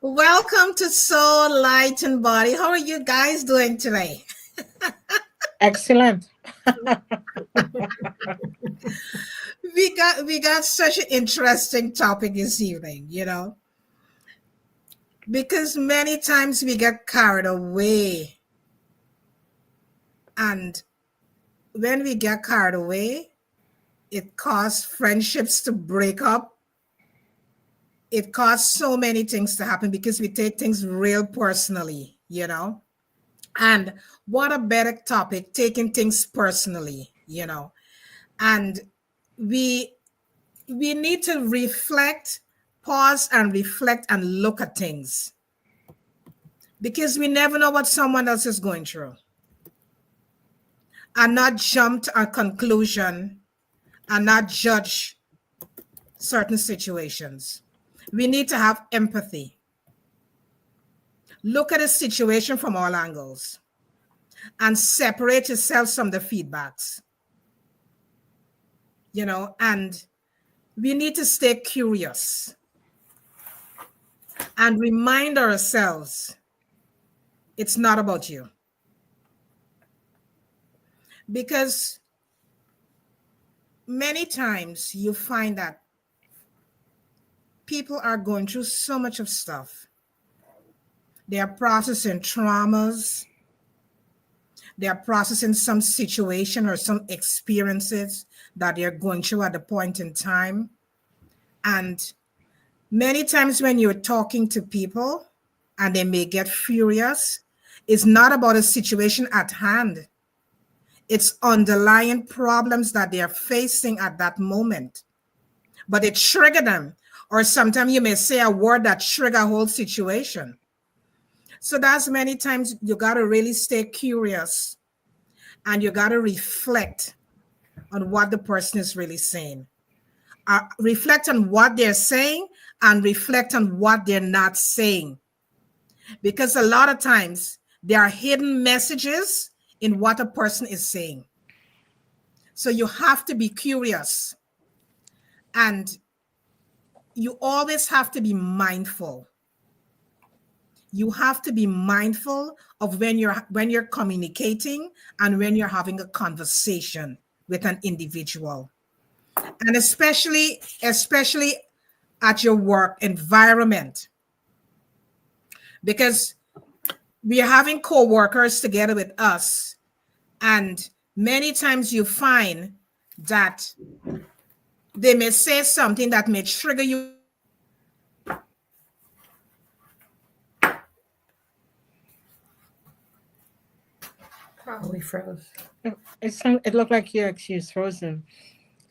Welcome to Soul Light and Body. How are you guys doing today? Excellent. We got such an interesting topic this evening, because many times we get carried away, and when we get carried away, it causes friendships to break up. It causes so many things to happen because we take things real personally. And what a better topic, taking things personally. And we we need to reflect, pause and reflect and look at things because we never know what someone else is going through, and not jump to a conclusion and not judge certain situations. We need to have empathy. Look at a situation from all angles and separate yourself from the feedbacks, and we need to stay curious and remind ourselves it's not about you. Because many times you find that people are going through so much of stuff. They are processing traumas. They are processing some situation or some experiences that they're going through at the point in time. And many times when you're talking to people and they may get furious, it's not about a situation at hand. It's underlying problems that they are facing at that moment. But it trigger them. Or sometimes you may say a word that trigger a whole situation. So that's many times you got to really stay curious and you got to reflect on what the person is really saying. Reflect on what they're saying and reflect on what they're not saying. Because a lot of times there are hidden messages in what a person is saying. So you have to be curious and you always have to be mindful. You have to be mindful of when you're communicating and when you're having a conversation with an individual. And especially at your work environment. Because we are having co-workers together with us, and many times you find that they may say something that may trigger you. Probably froze. It looked like she's frozen.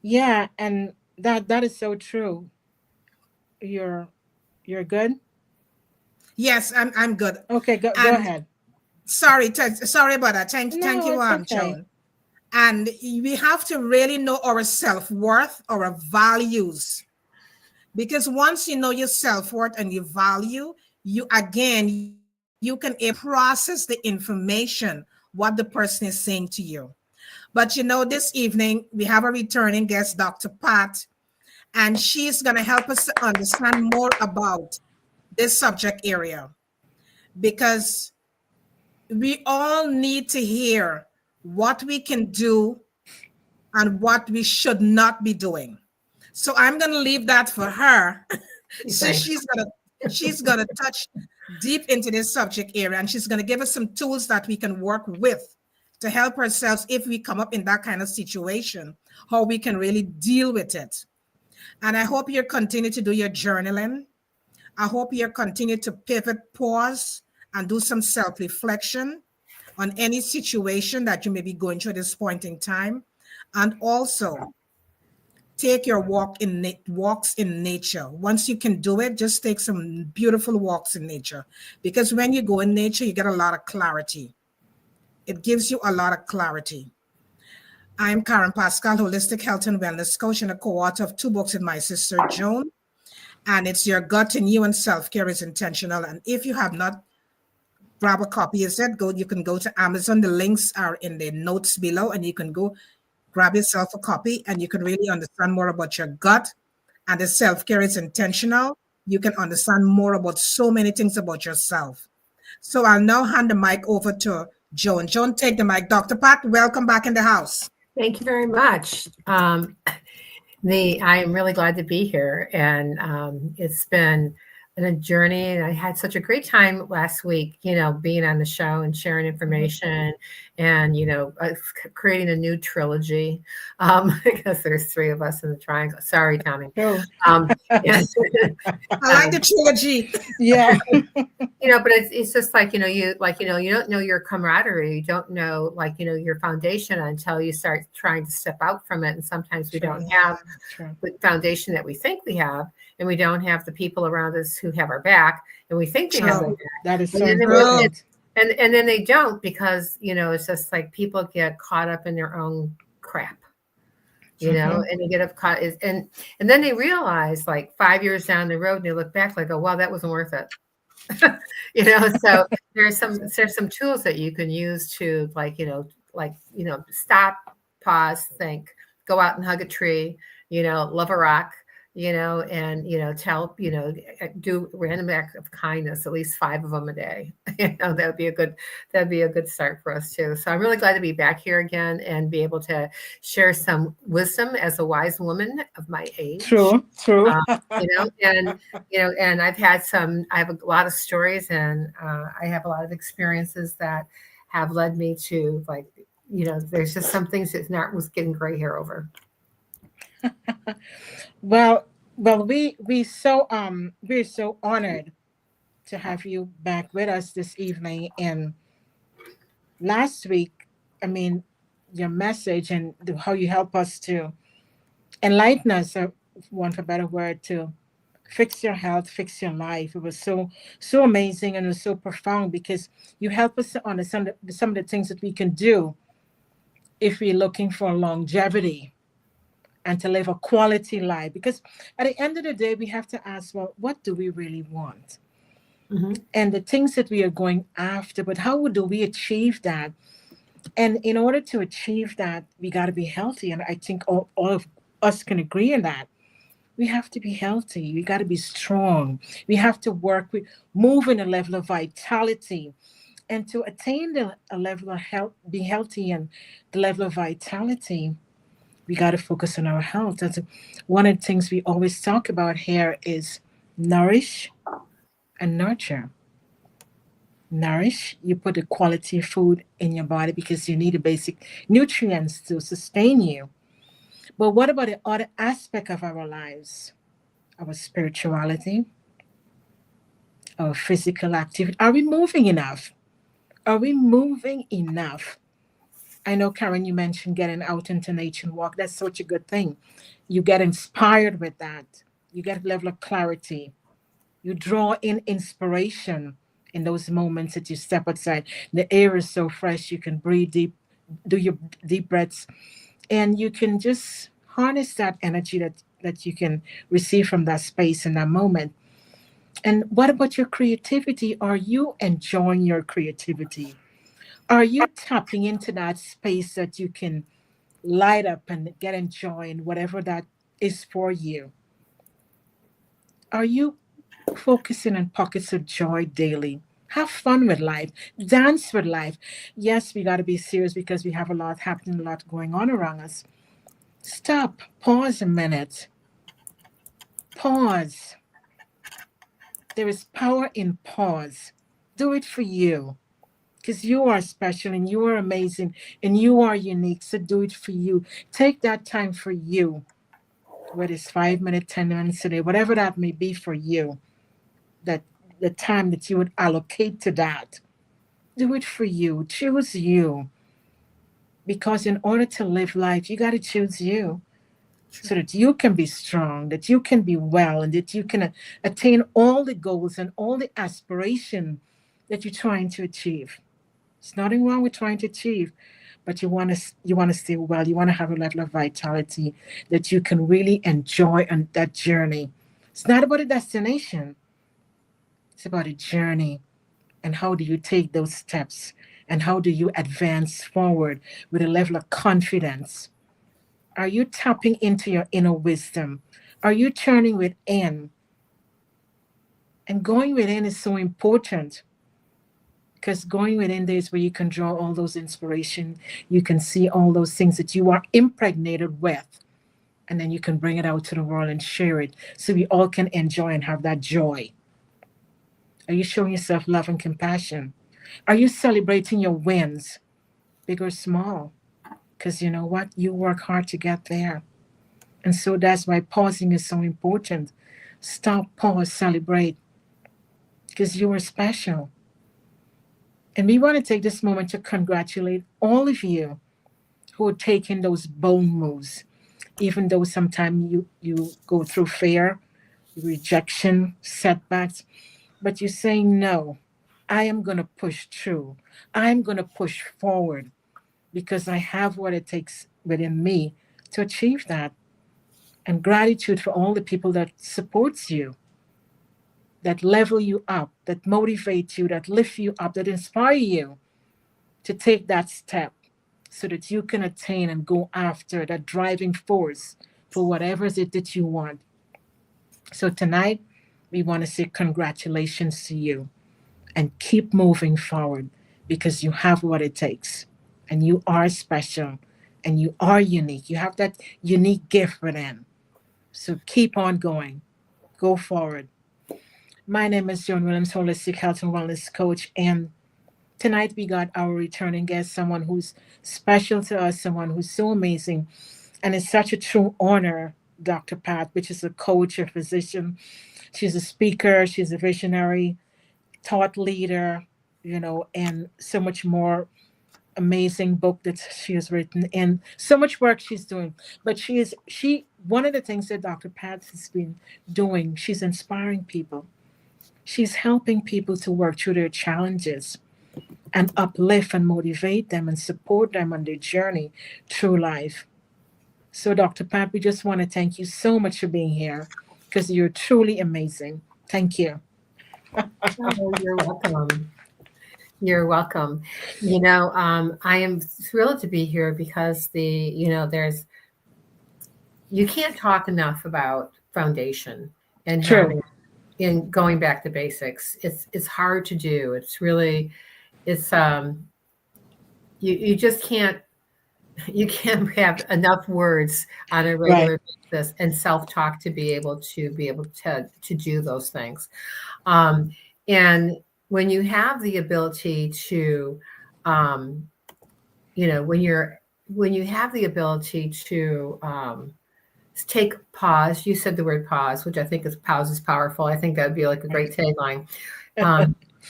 Yeah, and that is so true. You're you're good. Yes, I'm good. Okay, go And ahead. sorry about that. Thank No, you, it's okay. Joan. And we have to really know our self-worth, our values. Because once you know your self-worth and your value, you can process the information, what the person is saying to you. But this evening we have a returning guest, Dr. Pat, and she's going to help us to understand more about this subject area because we all need to hear what we can do and what we should not be doing. So I'm going to leave that for her. So Thanks. she's gonna touch deep into this subject area, and she's gonna give us some tools that we can work with to help ourselves if we come up in that kind of situation, how we can really deal with it. And I hope you continue to do your journaling. I hope you continue to pivot, pause, and do some self-reflection on any situation that you may be going through at this point in time. And also take your walks in nature. Once you can do it, just take some beautiful walks in nature. Because when you go in nature, you get a lot of clarity. It gives you a lot of clarity. I'm Karen Pascal, holistic health and wellness coach, and a co-author of 2 books with my sister Joan. And it's Your Gut in You and Self-Care is Intentional. And if you have not grabbed a copy, you can go to Amazon. The links are in the notes below, and you can go grab yourself a copy, and you can really understand more about your gut. And the self-care is intentional. you can understand more about so many things about yourself. So I'll now hand the mic over to Joan. Joan, take the mic. Dr. Pat, welcome back in the house. Thank you very much. I am really glad to be here, and it's been a journey. And I had such a great time last week, being on the show and sharing information, and creating a new trilogy, because there's three of us in the triangle. Sorry, Tommy. Oh, Yes. I like the trilogy. yeah. But it's just like, you don't know your camaraderie. You don't know, your foundation until you start trying to step out from it. And sometimes we True. don't have True. the foundation that we think we have, and we don't have the people around us who have our back, and we think we have their True. back. That is And so then they- important. And then they don't, because, it's just like people get caught up in their own crap. And they get up caught and then they realize, like 5 years down the road, and they look back like, oh, wow, that wasn't worth it. So there's some tools that you can use to, stop, pause, think, go out and hug a tree, love a rock, and, tell, do random act of kindness, at least 5 of them a day. That'd be a good start for us too. So I'm really glad to be back here again and be able to share some wisdom as a wise woman of my age. True. And I have a lot of stories, and I have a lot of experiences that have led me to, there's just some things that was getting gray hair over. Well, we're so honored to have you back with us this evening. And last week, I mean, your message and how you help us to enlighten us, one for a better word, to fix your health, fix your life. It was so amazing, and it was so profound, because you help us to understand some of the things that we can do if we're looking for longevity and to live a quality life. Because at the end of the day, we have to ask, well, what do we really want? And the things that we are going after, but how do we achieve that? And in order to achieve that, we got to be healthy. And I think all of us can agree on that. We have to be healthy. We got to be strong. We have to move in a level of vitality. And to attain a level of health, be healthy and the level of vitality, we got to focus on our health. That's one of the things we always talk about here is nourish and nurture. Nourish, you put the quality food in your body because you need the basic nutrients to sustain you. But what about the other aspect of our lives? Our spirituality, our physical activity. Are we moving enough? Are we moving enough? I know, Karen, you mentioned getting out into nature and walk. That's such a good thing. You get inspired with that. You get a level of clarity. You draw in inspiration in those moments that you step outside. The air is so fresh. You can breathe deep, do your deep breaths, and you can just harness that energy that you can receive from that space in that moment. And what about your creativity? Are you enjoying your creativity? Are you tapping into that space that you can light up and get enjoying whatever that is for you? Are you focusing on pockets of joy daily? Have fun with life. Dance with life. Yes, we got to be serious because we have a lot happening, a lot going on around us. Stop. Pause a minute. Pause. There is power in pause. Do it for you because you are special and you are amazing and you are unique. So do it for you. Take that time for you, whether it's 5 minutes, 10 minutes a day, whatever that may be for you, that the time that you would allocate to that. Do it for you. Choose you. Because in order to live life, you got to choose you so that you can be strong, that you can be well, and that you can attain all the goals and all the aspiration that you're trying to achieve. There's nothing wrong with trying to achieve, but you want to stay well. You want to have a level of vitality that you can really enjoy on that journey. It's not about a destination. It's about a journey. And how do you take those steps? And how do you advance forward with a level of confidence? Are you tapping into your inner wisdom? Are you turning within And going within is so important, because going within there is where you can draw all those inspiration. You can see all those things that you are impregnated with, and then you can bring it out to the world and share it so we all can enjoy and have that joy. Are you showing yourself love and compassion? Are you celebrating your wins, big or small? Because you know what? You work hard to get there. And so that's why pausing is so important. Stop, pause, celebrate, because you are special. And we want to take this moment to congratulate all of you who are taking those bold moves, even though sometimes you go through fear, rejection, setbacks, but you're saying, no, I am going to push through. I'm going to push forward because I have what it takes within me to achieve that. And gratitude for all the people that supports you, that level you up, that motivate you, that lift you up, that inspire you to take that step so that you can attain and go after that driving force for whatever it is that you want. So tonight, we want to say congratulations to you and keep moving forward because you have what it takes and you are special and you are unique. You have that unique gift within. So keep on going. Go forward. My name is Joan Williams, Holistic Health and Wellness Coach. And tonight we got our returning guest, someone who's special to us, someone who's so amazing. And it's such a true honor, Dr. Pat, which is a coach, a physician. She's a speaker, she's a visionary, thought leader, and so much more amazing book that she has written and so much work she's doing. But she one of the things that Dr. Pat has been doing, she's inspiring people. She's helping people to work through their challenges and uplift and motivate them and support them on their journey through life. So, Dr. Pat, we just want to thank you so much for being here because you're truly amazing. Thank you. Oh, you're welcome. You're welcome. I am thrilled to be here because you can't talk enough about foundation and True. having in going back to basics. It's hard to do. It's you just can't have enough words on a regular basis and self-talk to be able to do those things. And when you have the ability to, when you have the ability to take pause, you said the word pause, which I think is pause is powerful. I think that would be like a great tagline.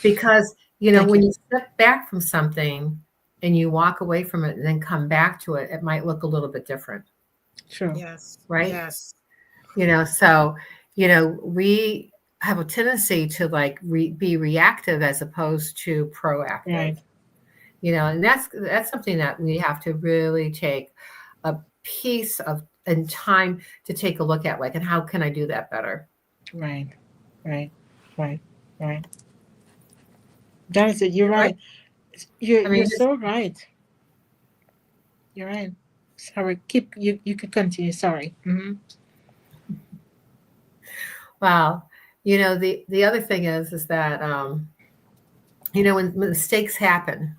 Because, when you step back from something and you walk away from it and then come back to it, it might look a little bit different. True. Yes. Right. Yes. So, we have a tendency to be reactive as opposed to proactive. Right. And that's something that we have to really take a piece of and time to take a look at, and how can I do that better? Right. That is it. You're right. You're so right. You're right. Sorry. You could continue. Sorry. Mm-hmm. Well, the other thing is that when mistakes happen,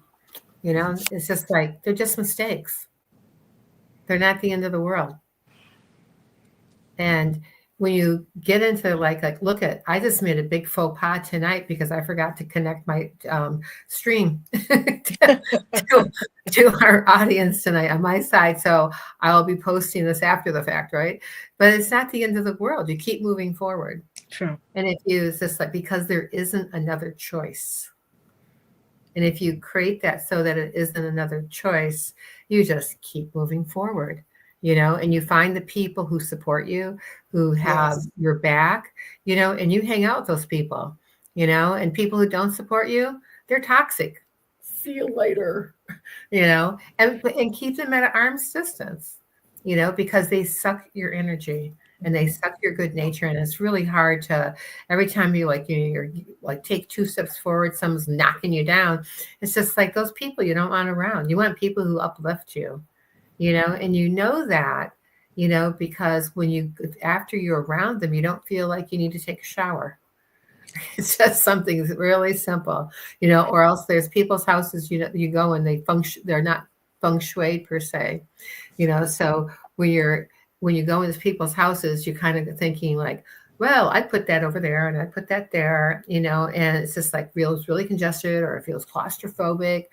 it's just they're just mistakes. They're not the end of the world. And when you get into look at, I just made a big faux pas tonight because I forgot to connect my stream to our audience tonight on my side. So I'll be posting this after the fact, right? But it's not the end of the world. You keep moving forward. True. And if you just because there isn't another choice. And if you create that so that it isn't another choice, you just keep moving forward. And you find the people who support you, who have your back, and you hang out with those people, and people who don't support you, they're toxic. See you later, and keep them at arm's distance, because they suck your energy and they suck your good nature. And it's really hard to, every time you're take 2 steps forward, someone's knocking you down. It's just those people you don't want around. You want people who uplift you. And that, because after you're around them, you don't feel like you need to take a shower. It's just something really simple, or else there's people's houses, you go and they're not feng shui per se, so when you go into people's houses, you're kind of thinking like, well, I put that over there and I put that there, and it's just like feels really congested or it feels claustrophobic,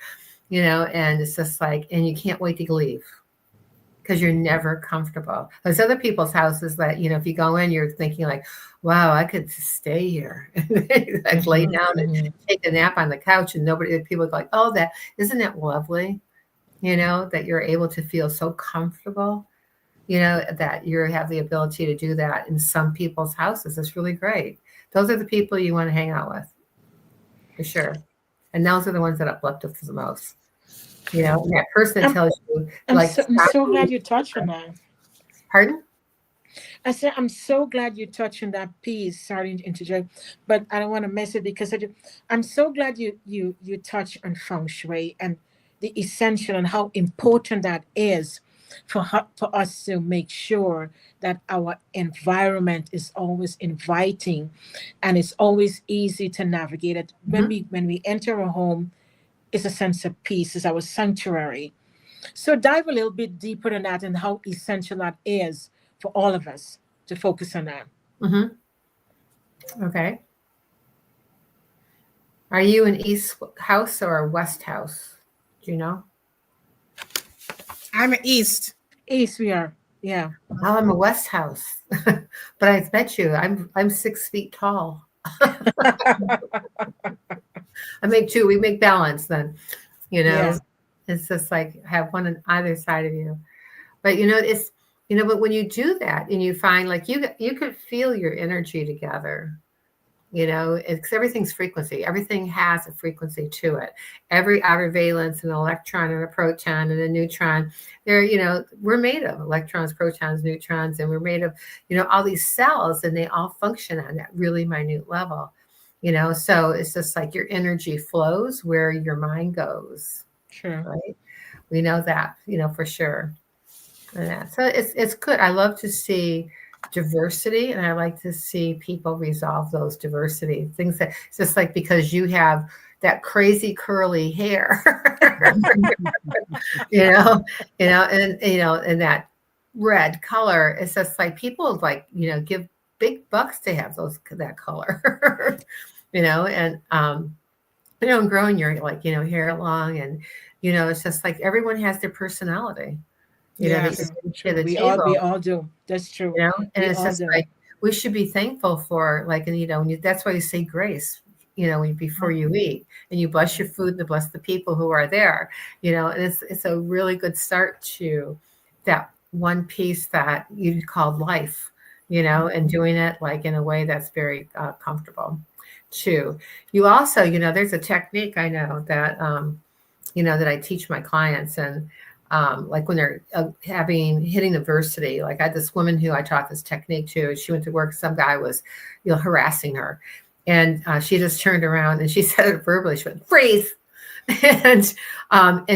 and it's just like, and you can't wait to leave because you're never comfortable. There's other people's houses that, if you go in, you're thinking like, wow, I could stay here. Like lay down and take a nap on the couch and people are like, oh, isn't it lovely? That you're able to feel so comfortable, that you have the ability to do that in some people's houses. It's really great. Those are the people you want to hang out with, for sure. And those are the ones that uplift us the most. And that person that tells you, I'm so glad you touched on that. Pardon? I said, I'm so glad you touched on that piece. Sorry to interject, but I don't want to miss it because I'm so glad you touched on feng shui and the essential and how important that is for us to make sure that our environment is always inviting and it's always easy to navigate it. When we enter a home, it's a sense of peace, it's our sanctuary. So dive a little bit deeper than that and how essential that is for all of us to focus on that. Okay. Are you an East house or a West house? Do you know? I'm an East. East, we are. Yeah. Well, I'm a West house, but I bet you I'm 6 feet tall. We make balance then, Yeah. It's just like have one on either side of you. But but when you do that and you find like you could feel your energy together, it's everything's frequency. Everything has a frequency to it. Every outer valence, an electron and a proton and a neutron, we're made of electrons, protons, neutrons, and we're made of, all these cells, and they all function on that really minute level, so it's just like your energy flows where your mind goes. Sure. Right. We know that, for sure. Yeah. So it's good. I love to see diversity, and I like to see people resolve those diversity things. That it's just like, because you have that crazy curly hair, and that red color. It's just like people like, give big bucks to have that color, and and growing your hair long, and it's just like everyone has their personality. Yes, true. We all do. That's true. And it's just like we should be thankful for, like, and that's why you say grace, before you eat, and you bless your food and bless the people who are there, and it's a really good start to that one piece that you called life, and doing it like in a way that's very comfortable too. You also, there's a technique I know that that I teach my clients, and like when they're hitting adversity. Like I had this woman who I taught this technique to. She went to work. Some guy was, harassing her, and she just turned around and she said it verbally. She went, freeze, and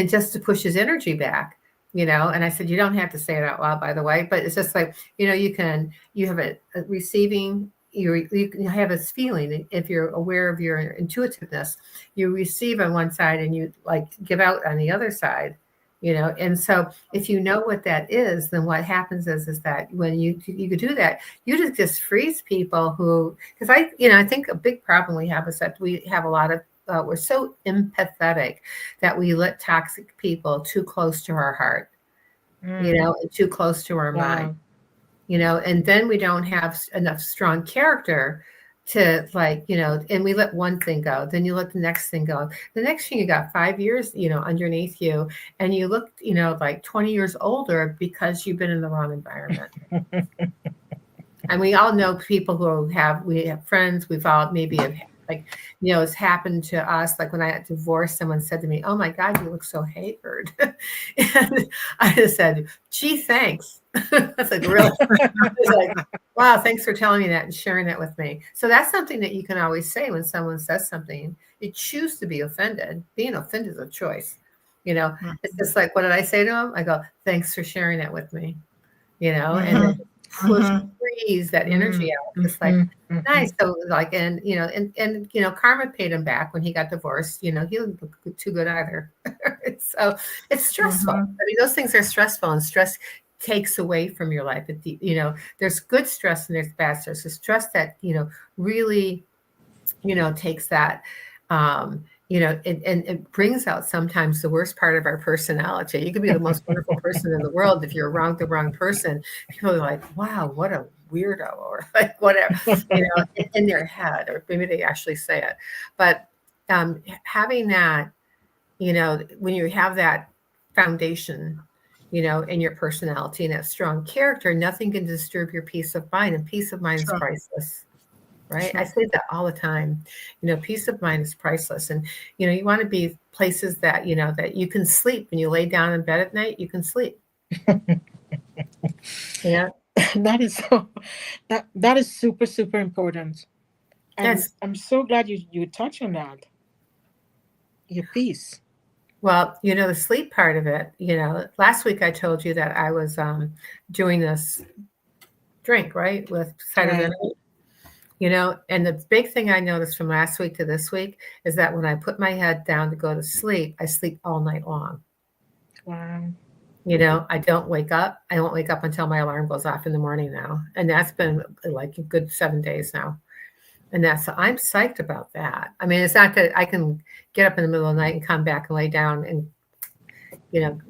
just to push his energy back. And I said, you don't have to say it out loud, by the way, but it's just like, you have a receiving. You have this feeling. If you're aware of your intuitiveness, you receive on one side and you like give out on the other side. And so if you know what that is, then what happens is that when you could do that, you just freeze people who, because I think a big problem we have is that we have a lot of, we're so empathetic that we let toxic people too close to our heart, and too close to our mind, and then we don't have enough strong character to and we let one thing go, then you let the next thing go. The next thing you got 5 years, underneath you, and you look, like 20 years older because you've been in the wrong environment. And we all know people who we have friends, we've all maybe have, it's happened to us. Like when I got divorced, someone said to me, oh my God, you look so haggard. And I just said, gee, thanks. That's like, really? Like, wow, thanks for telling me that and sharing that with me. So that's something that you can always say when someone says something. You choose to be offended. Being offended is a choice. It's just like, what did I say to him? I go, thanks for sharing that with me. And then breathes that energy out. It's like, Mm-hmm. nice. So like, and Karma paid him back when he got divorced. He didn't look too good either. So it's stressful. Mm-hmm. I mean, those things are stressful, and stress takes away from your life. There's good stress and there's bad stress. The stress that, really, takes that, and it brings out sometimes the worst part of our personality. You could be the most wonderful person in the world. If you're around the wrong person, people are like, wow, what a weirdo, or like whatever, in their head, or maybe they actually say it. But having that, when you have that foundation, in your personality and that strong character, nothing can disturb your peace of mind, and peace of mind is Sure. priceless. Right. Sure. I say that all the time. Peace of mind is priceless. And, you want to be places that, that you can sleep. When you lay down in bed at night, you can sleep. Yeah. That is so, that is super, super important. And Yes. I'm so glad you touched on that. Your peace. Well, the sleep part of it, last week I told you that I was doing this drink, right, with cider Right. vinegar. And the big thing I noticed from last week to this week is that when I put my head down to go to sleep, I sleep all night long. Wow. I don't wake up. I won't wake up until my alarm goes off in the morning now. And that's been like a good 7 days now. And I'm psyched about that. I mean, it's not that I can get up in the middle of the night and come back and lay down and,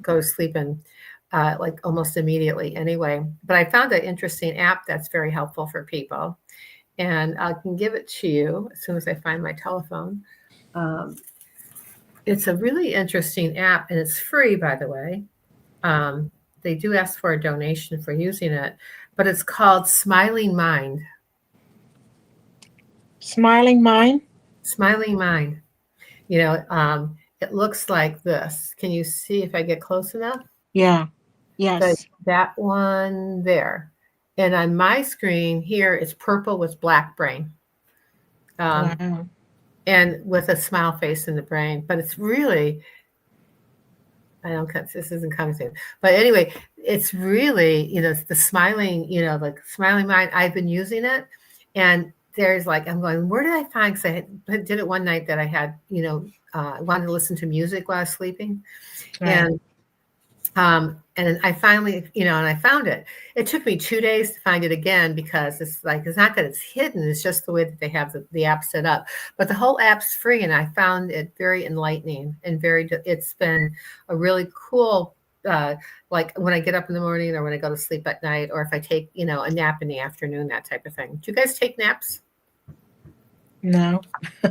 go to sleep and like almost immediately anyway. But I found an interesting app that's very helpful for people. And I can give it to you as soon as I find my telephone. It's a really interesting app, and it's free, by the way. They do ask for a donation for using it, but it's called Smiling Mind. Smiling mind. Smiling Mind. It looks like this. Can you see if I get close enough? Yeah. Yes. That one there. And on my screen here, it's purple with black brain. Wow. And with a smile face in the brain. But it's really, I don't, this isn't coming soon. But anyway, it's really, it's the smiling, like Smiling Mind. I've been using it. And there's like, I'm going, where did I find? Because I did it one night that I had, I wanted to listen to music while I was sleeping. Right. And I finally, and I found it. It took me 2 days to find it again, because it's not that it's hidden. It's just the way that they have the app set up. But the whole app's free, and I found it very enlightening and it's been a really cool, like when I get up in the morning or when I go to sleep at night, or if I take, a nap in the afternoon, that type of thing. Do you guys take naps? No.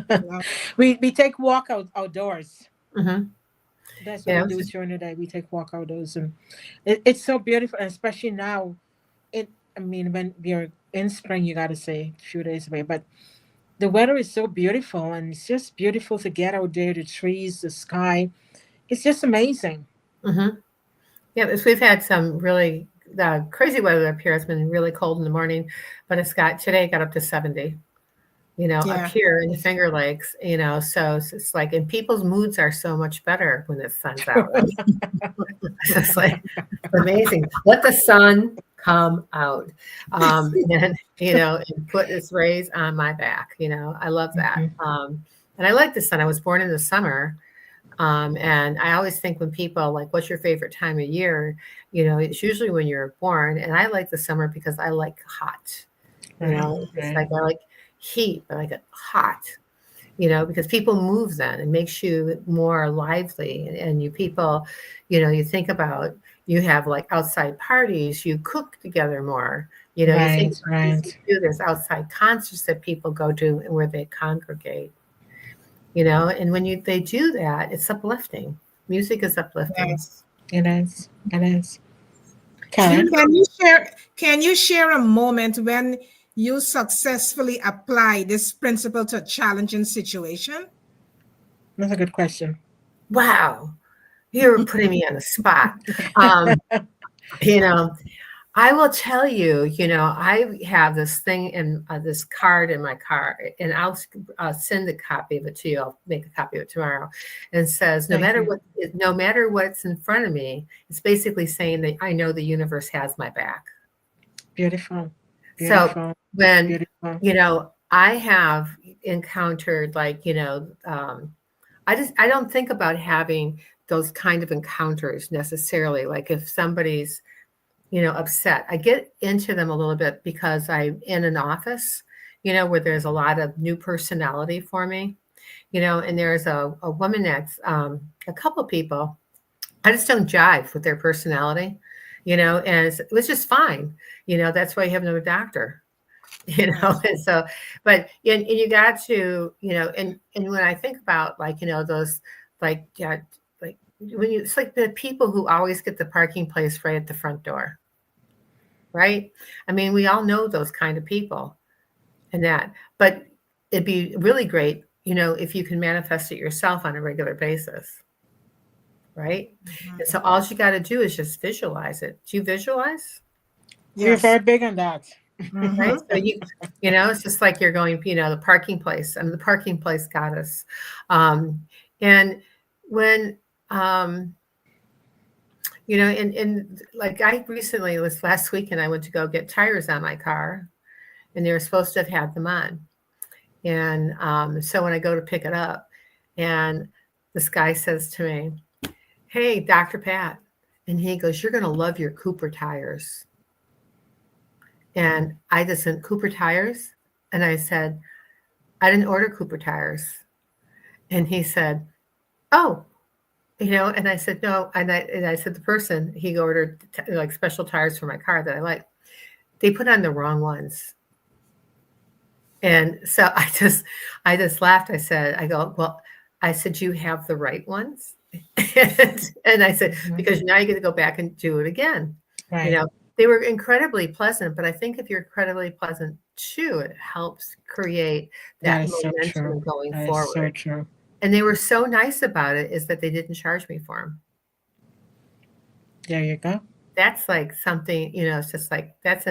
No. We take walk outdoors. Mm-hmm. That's what we do during the day. We take walk outdoors, and it's so beautiful, and especially now. When we're in spring, you got to say a few days away, but the weather is so beautiful, and it's just beautiful to get out there. The trees, the sky, it's just amazing. Mm-hmm. Yeah, we've had some really crazy weather up here. It's been really cold in the morning, but today got up to 70. Up here in the Finger Lakes, so it's like, and people's moods are so much better when the sun's out. It's like amazing. Let the sun come out, and put its rays on my back. I love that. Mm-hmm. And I like the sun. I was born in the summer, and I always think when people like, what's your favorite time of year? It's usually when you're born, and I like the summer because I like hot. It's like I like heat, but I get hot, because people move then. It makes you more lively. And you people, you think about, you have like outside parties, you cook together more, you think there's outside concerts that people go to and where they congregate, and when they do that, it's uplifting. Music is uplifting. Yes. It is. Can you share a moment when you successfully apply this principle to a challenging situation? That's a good question. Wow, you're putting me on the spot. I will tell you, I have this thing in this card in my car, and I'll send a copy of it to you. I'll make a copy of it tomorrow. And it says, no matter what's in front of me, it's basically saying that I know the universe has my back. Beautiful. So Beautiful. when, Beautiful. I have encountered I don't think about having those kind of encounters necessarily. Like if somebody's, upset, I get into them a little bit because I'm in an office, where there's a lot of new personality for me, and there's a woman that's, a couple people, I just don't jive with their personality, and it was just fine. That's why you have another doctor, Yes. and so, but, and you got to, and when I think about those, yeah, it's like the people who always get the parking place right at the front door, right? I mean, we all know those kind of people and that, but it'd be really great, if you can manifest it yourself on a regular basis, right? And so all you got to do is just visualize it. Do you visualize? We're Yes. very big on that. Right. Mm-hmm. So it's just like you're going, the parking place. I mean, the parking place got us. And when, and like I recently, it was last weekend, I went to go get tires on my car and they were supposed to have had them on. And so when I go to pick it up and this guy says to me, "Hey, Dr. Pat." And he goes, "You're going to love your Cooper tires." And I just went, "Cooper tires?" And I said, "I didn't order Cooper tires." And he said, "Oh," and I said, "No." And I said, the person, he ordered like special tires for my car that I like. They put on the wrong ones. And so I just laughed. Well, I said, "You have the right ones." And I said, because now you get to go back and do it again. Right. They were incredibly pleasant, but I think if you're incredibly pleasant too, it helps create That that is so true. momentum going That is so forward. true. And they were so nice about it, is that they didn't charge me for them. There you go. That's like something, it's just like, that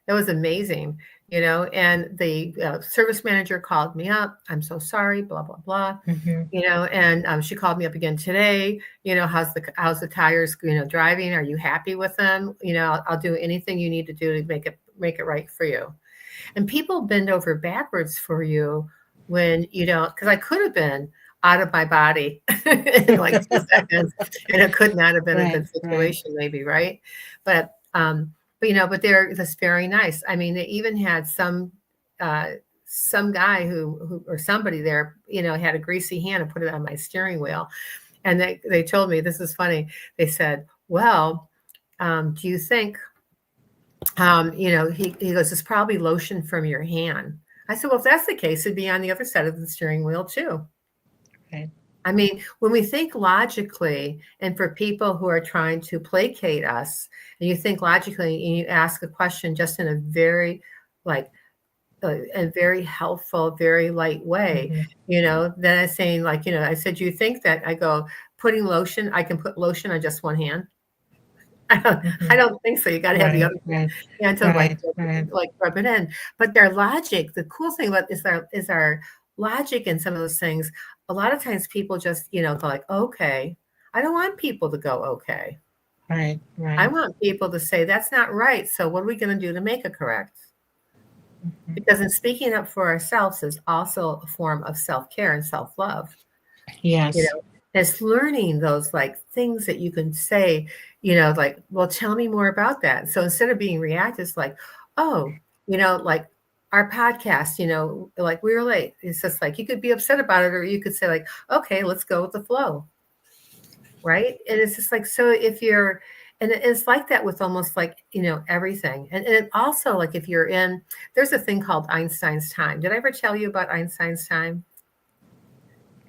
was amazing, and the service manager called me up. "I'm so sorry, blah, blah, blah." And she called me up again today. "How's the tires, driving? Are you happy with them? I'll do anything you need to do to make it right for you." And people bend over backwards for you when you don't, because I could have been out of my body in like 2 seconds, and it could not have been a Right, good situation, maybe, right? But they're just very nice. I mean, they even had some guy who or somebody there, had a greasy hand and put it on my steering wheel. And they told me, this is funny. They said, "Well, do you think," he goes, "It's probably lotion from your hand." I said, "Well, if that's the case, it'd be on the other side of the steering wheel too." Right. I mean, when we think logically, and for people who are trying to placate us, and you think logically and you ask a question just in a very a very helpful, very light way, then I'm saying, I said, "You think that," I go, "putting lotion, I can put lotion on just one hand?" I don't think so. You got to have the Right, other right, hand to right, right. rub it in. But their logic, the cool thing about is our logic in some of those things. A lot of times people just, go like, "Okay." I don't want people to go, "Okay." Right, I right. want people to say, "That's not right. So what are we going to do to make it correct?" Because in speaking up for ourselves is also a form of self-care and self-love. Yes. It's learning those things that you can say, like, "Well, tell me more about that." So instead of being reactive, it's like, "Oh, like our podcast, like we were late." It's just like, you could be upset about it, or you could say like, "Okay, let's go with the flow." Right. And it's just like, so if you're, and it's like that with almost everything. And it also, like, if you're in, there's a thing called Einstein's time. Did I ever tell you about Einstein's time?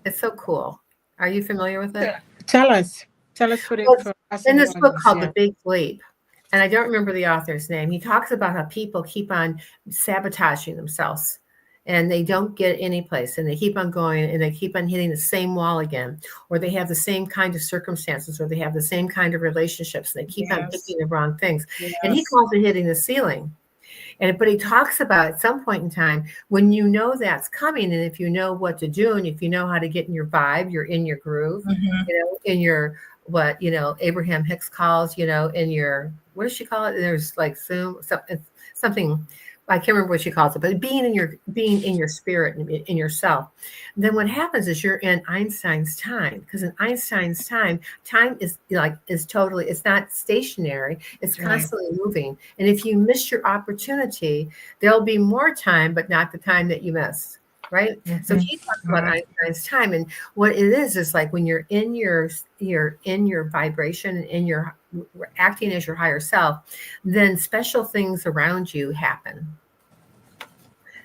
It's so cool. Are you familiar with it? Tell us. Tell us Well, it's for us in in the this book audience. called Yeah. The Big Sleep, and I don't remember the author's name. He talks about how people keep on sabotaging themselves and they don't get any place, and they keep on going and they keep on hitting the same wall again, or they have the same kind of circumstances, or they have the same kind of relationships, and they keep on Yes. picking the wrong things. And he Yes. calls it hitting the ceiling. But he talks about at some point in time, when you know that's coming, and if you know what to do, and if you know how to get in your vibe, you're in your groove, Mm-hmm. in your, what Abraham Hicks calls, in your, what does she call it? There's like Zoom, something, I can't remember what she calls it, but being in your spirit and in yourself. And then what happens is you're in Einstein's time, because in Einstein's time is totally, it's not stationary, it's Right. constantly moving. And if you miss your opportunity, there'll be more time, but not the time that you missed. Right. So Mm-hmm. he talks about Right. Einstein's time, and what it is like when you're in your vibration and in your acting as your higher self, then special things around you happen.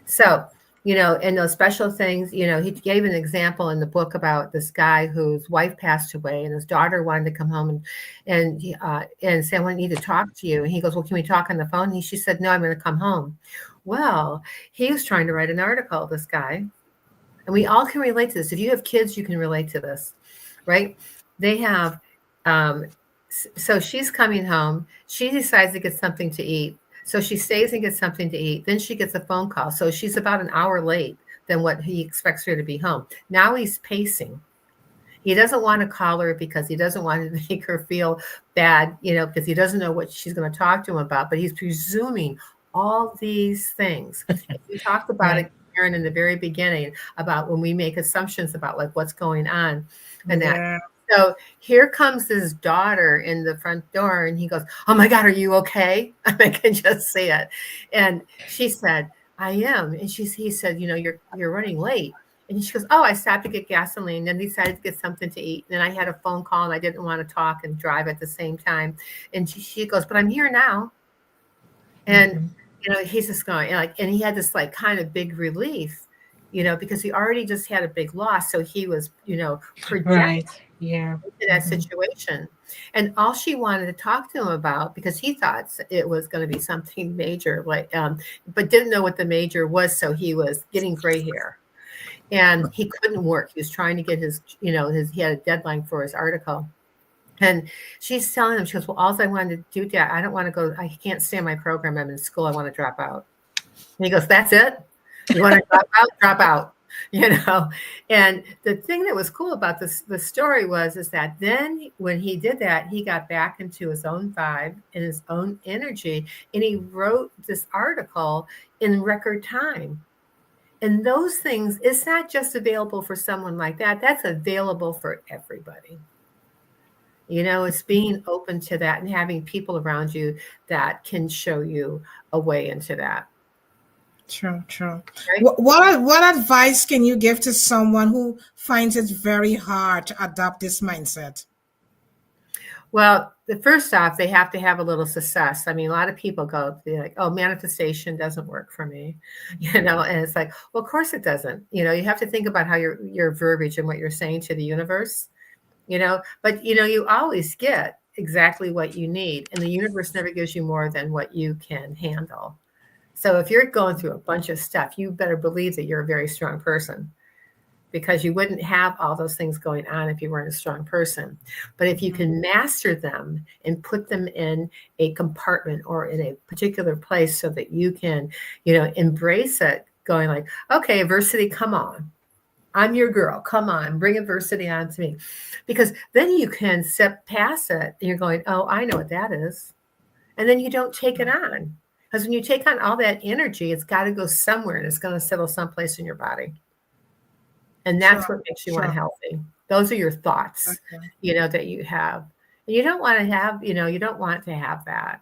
So, and those special things, he gave an example in the book about this guy whose wife passed away and his daughter wanted to come home and say, I need to talk to you. And he goes, well, can we talk on the phone? She said, no, I'm going to come home. Well, he was trying to write an article, this guy. And we all can relate to this. If you have kids, you can relate to this, right? They have, so she's coming home. She decides to get something to eat. So she stays and gets something to eat. Then she gets a phone call. So she's about an hour late than what he expects her to be home. Now he's pacing. He doesn't want to call her because he doesn't want to make her feel bad, because he doesn't know what she's going to talk to him about. But he's presuming all these things. We talked about Right. it, Karen, in the very beginning, about when we make assumptions about like what's going on and that. Yeah. So here comes his daughter in the front door, and he goes, oh my God, are you okay? I can just see it. And she said, I am. And he said, you're running late. And she goes, oh, I stopped to get gasoline, then decided to get something to eat. And then I had a phone call and I didn't want to talk and drive at the same time. And she goes, but I'm here now. And, Mm-hmm. he's just going and he had this like kind of big relief, because he already just had a big loss. So he was, projecting Right. Yeah. into that situation. And all she wanted to talk to him about, because he thought it was going to be something major, but didn't know what the major was. So he was getting gray hair. And he couldn't work. He was trying to get he had a deadline for his article. And she's telling him, she goes, well, all I wanted to do, Dad, I don't want to go. I can't stand my program. I'm in school. I want to drop out. And he goes, that's it? You want to drop out? Drop out. And the thing that was cool about the story is that then when he did that, he got back into his own vibe and his own energy. And he wrote this article in record time. And those things, it's not just available for someone like that. That's available for everybody. It's being open to that and having people around you that can show you a way into that. True. Right? What advice can you give to someone who finds it very hard to adopt this mindset? Well, the first off, they have to have a little success. I mean, a lot of people they're like, oh, manifestation doesn't work for me, and it's like, well, of course it doesn't. You have to think about how your verbiage and what you're saying to the universe, but you always get exactly what you need, and the universe never gives you more than what you can handle. So if you're going through a bunch of stuff, you better believe that you're a very strong person, because you wouldn't have all those things going on if you weren't a strong person. But if you can master them and put them in a compartment or in a particular place so that you can, embrace it, going like, okay, adversity, come on. I'm your girl. Come on, bring adversity on to me. Because then you can step past it and you're going, oh, I know what that is. And then you don't take it on. Because when you take on all that energy, it's got to go somewhere and it's going to settle someplace in your body. And that's what makes you unhealthy. Those are your thoughts, that you have. And you don't want to have, you don't want to have that.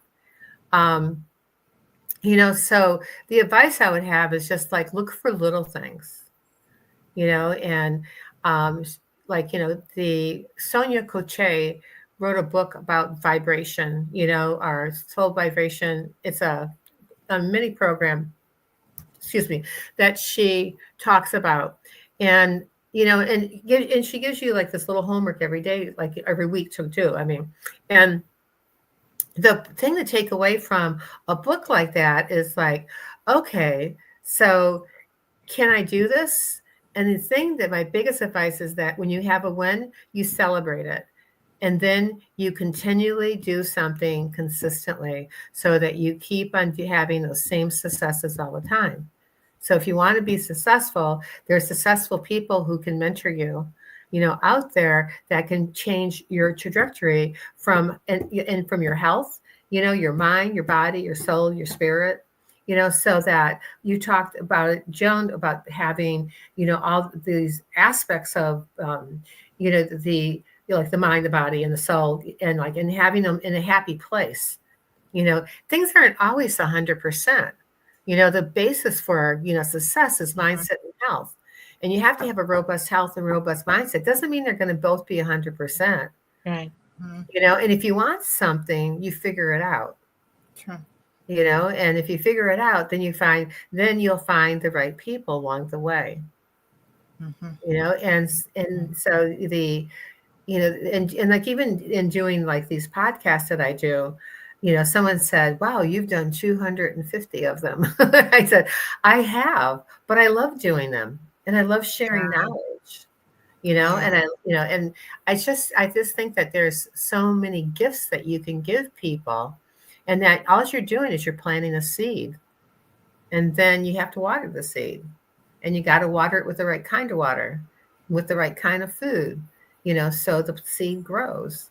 So the advice I would have is just like, look for little things, and the Sonia Koche wrote a book about vibration, our soul vibration. It's a mini program, that she talks about. And, and she gives you like this little homework every day, like every week to do. I mean, and the thing to take away from a book like that is like, okay, so can I do this? And the thing that my biggest advice is that when you have a win, you celebrate it. And then you continually do something consistently so that you keep on having those same successes all the time. So if you want to be successful, there's successful people who can mentor you, out there that can change your trajectory from from your health, your mind, your body, your soul, your spirit. so that you talked about it, Joan, about having, all these aspects of, the, like the mind, the body, and the soul, and like, and having them in a happy place. Things aren't always 100%. The basis for, success is mindset and health. And you have to have a robust health and robust mindset. Doesn't mean they're going to both be 100%. Right. And if you want something, you figure it out. Sure. And if you figure it out, then you'll find the right people along the way. And so and like, even in doing like these podcasts that I do, someone said, wow, you've done 250 of them. I said, I have, but I love doing them, and I love sharing knowledge, and I just think that there's so many gifts that you can give people, and that all you're doing is you're planting a seed, and then you have to water the seed, and you got to water it with the right kind of water, with the right kind of food, so the seed grows,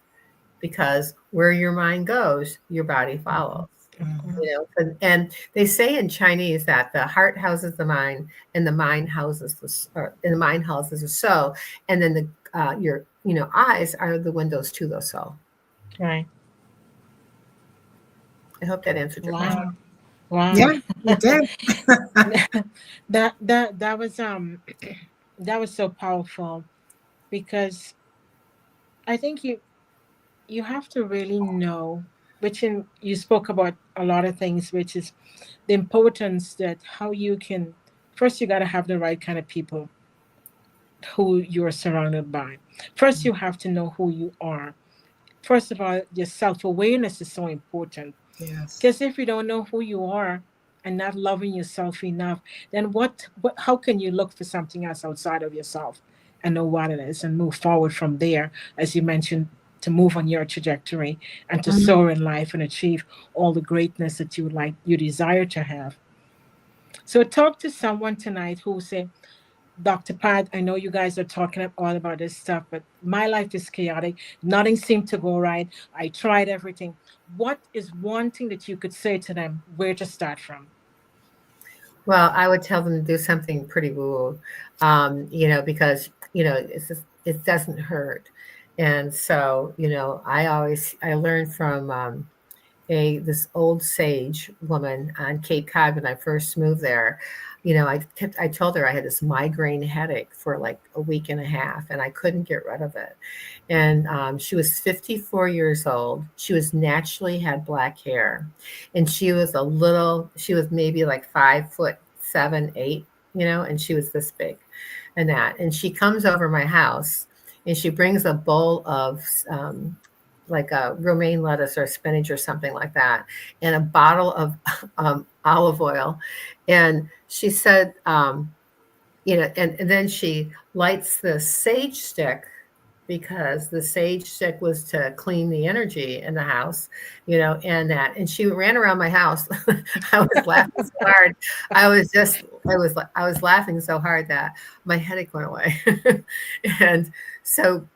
because where your mind goes, your body follows. And they say in Chinese that the heart houses the mind, and the mind houses the soul, and then your eyes are the windows to the soul. Right. I hope that answered your question. Wow. Yeah, you did. That was that was so powerful, because I think you have to really know, you spoke about a lot of things, which is the importance that how you can, first you got to have the right kind of people who you're surrounded by. First you have to know who you are. First of all, your self-awareness is so important, Yes. because if you don't know who you are and not loving yourself enough, then how can you look for something else outside of yourself and know what it is and move forward from there, as you mentioned, to move on your trajectory and to Mhm. soar in life and achieve all the greatness that you desire to have. So talk to someone tonight who say, Dr. Pat, I know you guys are talking all about this stuff, but my life is chaotic. Nothing seemed to go right. I tried everything. What is one thing that you could say to them where to start from? Well, I would tell them to do something pretty woo, because it doesn't hurt. And so, I learned from this old sage woman on Cape Cod when I first moved there. I told her I had this migraine headache for like a week and a half, and I couldn't get rid of it. And she was 54 years old. She was naturally had black hair, and she was maybe like 5'7", 8, and she was this big, and she comes over my house, and she brings a bowl of like a romaine lettuce or spinach or something like that, and a bottle of olive oil. And she said, and then she lights the sage stick, because the sage stick was to clean the energy in the house, and she ran around my house. I was laughing so hard. I was laughing so hard that my headache went away. And so,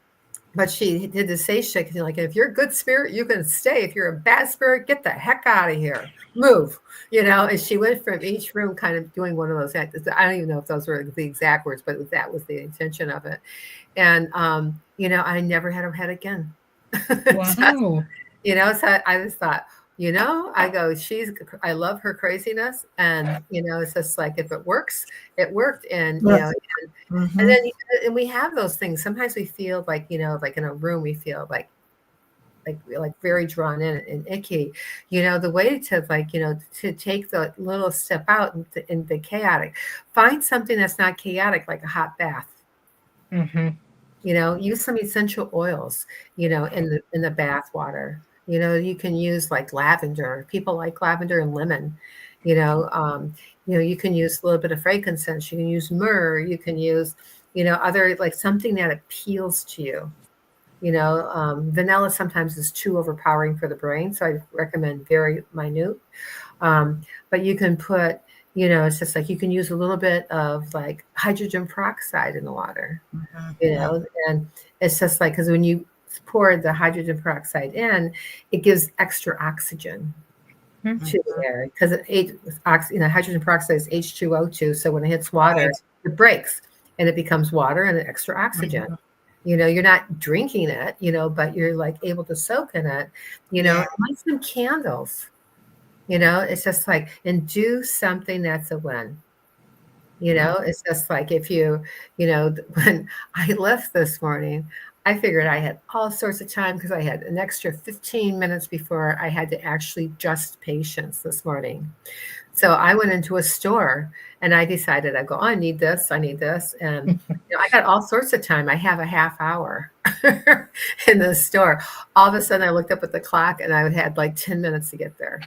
but she did the sage stick, and like, if you're a good spirit, you can stay. If you're a bad spirit, get the heck out of here. Move. And she went from each room kind of doing one of those acts. I don't even know if those were the exact words, but that was the intention of it. And I never had a head again. Wow. So I just thought, I go, I love her craziness. And, it's just like, if it works, it worked. And, and then, and we have those things. Sometimes we feel like, like in a room, we feel like very drawn in and icky. The way to to take the little step out in the chaotic, find something that's not chaotic, like a hot bath. Use some essential oils, in the bath water. You can use like lavender. People like lavender and lemon. You can use a little bit of frankincense. You can use myrrh. You can use, other, like something that appeals to you. Vanilla sometimes is too overpowering for the brain, so I recommend very minute. But you can put, it's just like you can use a little bit of like hydrogen peroxide in the water, and it's just like, because when you pour the hydrogen peroxide in, it gives extra oxygen. to the air because hydrogen peroxide is H2O2. So when it hits water, Right. it breaks and it becomes water and extra oxygen. You're not drinking it, but you're like able to soak in it, Yeah. light some candles, it's just like, and do something that's a win. It's just like if when I left this morning, I figured I had all sorts of time because I had an extra 15 minutes before I had to actually just patients this morning. So I went into a store and I decided I'd go, oh, I need this. And I got all sorts of time. I have a half hour in the store. All of a sudden I looked up at the clock and I had like 10 minutes to get there.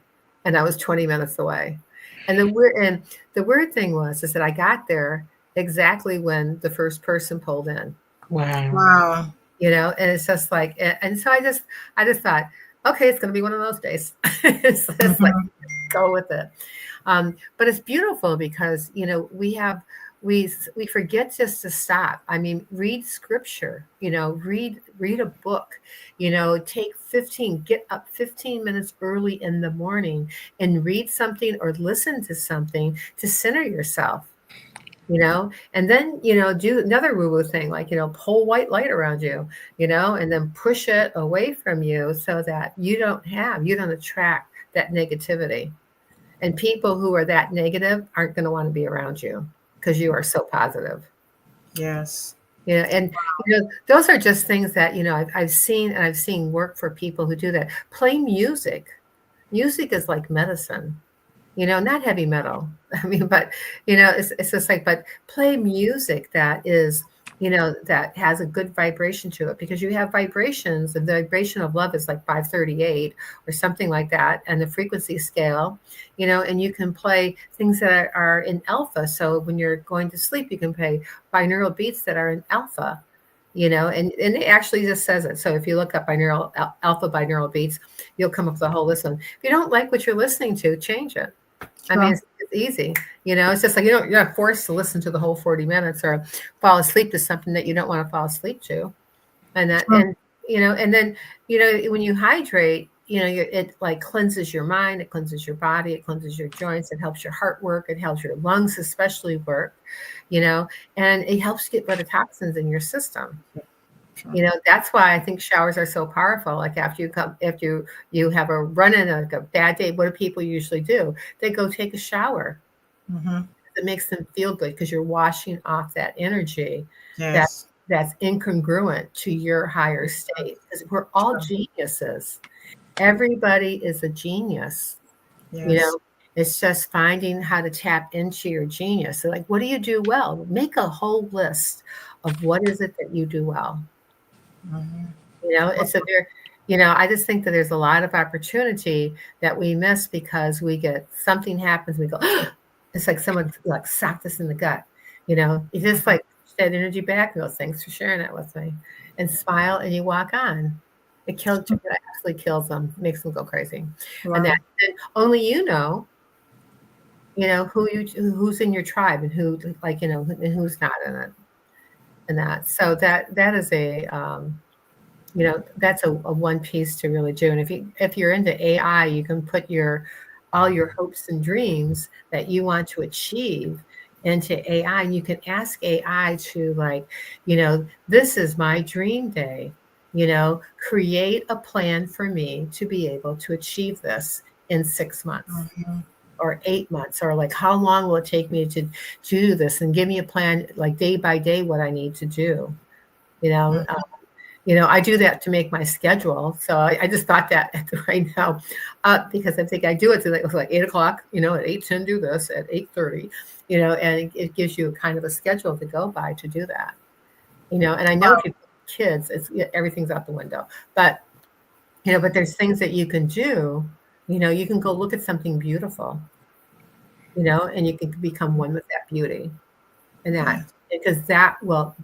And I was 20 minutes away. And the weird thing is that I got there exactly when the first person pulled in. Wow. Wow. And it's just like, and so I just thought, okay, it's going to be one of those days. It's like, go with it. But it's beautiful because, we forget just to stop. I mean, read scripture, read a book, get up 15 minutes early in the morning and read something or listen to something to center yourself. And then, do another woo-woo thing, like, pull white light around you, and then push it away from you so that you don't attract that negativity. And people who are that negative aren't going to want to be around you because you are so positive. Yes. And those are just things that, I've seen work for people who do that. Play music. Music is like medicine. Not heavy metal. I mean, but, it's just like, but play music that is, that has a good vibration to it, because you have vibrations, and the vibration of love is like 538 or something like that. And the frequency scale, and you can play things that are in alpha. So when you're going to sleep, you can play binaural beats that are in alpha. And it actually just says it. So if you look up alpha binaural beats, you'll come up with a whole list. If you don't like what you're listening to, change it. I mean, it's easy. It's just like, you're not forced to listen to the whole 40 minutes or fall asleep to something that you don't want to fall asleep to. And that, and then, when you hydrate, it like cleanses your mind, it cleanses your body, it cleanses your joints, it helps your heart work, it helps your lungs especially work, and it helps get rid of toxins in your system. That's why I think showers are so powerful. Like after you have a run-in, like a bad day, what do people usually do? They go take a shower. It makes them feel good because you're washing off that energy Yes. that's incongruent to your higher state. Because we're all geniuses. Everybody is a genius. Yes. It's just finding how to tap into your genius. So like, what do you do well? Make a whole list of what is it that you do well. It's a very, I just think that there's a lot of opportunity that we miss because something happens, we go, it's like someone like socked us in the gut. You just like that energy back and go, thanks for sharing that with me, and smile, and you walk on. It actually kills them, makes them go crazy. Wow. And only who's in your tribe and who, like, and who's not in it. And that, so that is that's a one piece to really do. And if you're into AI, you can put all your hopes and dreams that you want to achieve into AI, and you can ask AI to, like, this is my dream day, create a plan for me to be able to achieve this in 6 months. Or 8 months, or like, how long will it take me to do this, and give me a plan, like day by day, what I need to do. I do that to make my schedule. So I just thought that right now, because I think I do it to like 8 o'clock, at 8:10 do this, at 8:30, and it gives you kind of a schedule to go by to do that. And I know if you have kids, everything's out the window, but there's things that you can do. You can go look at something beautiful, and you can become one with that beauty, and that, because that will,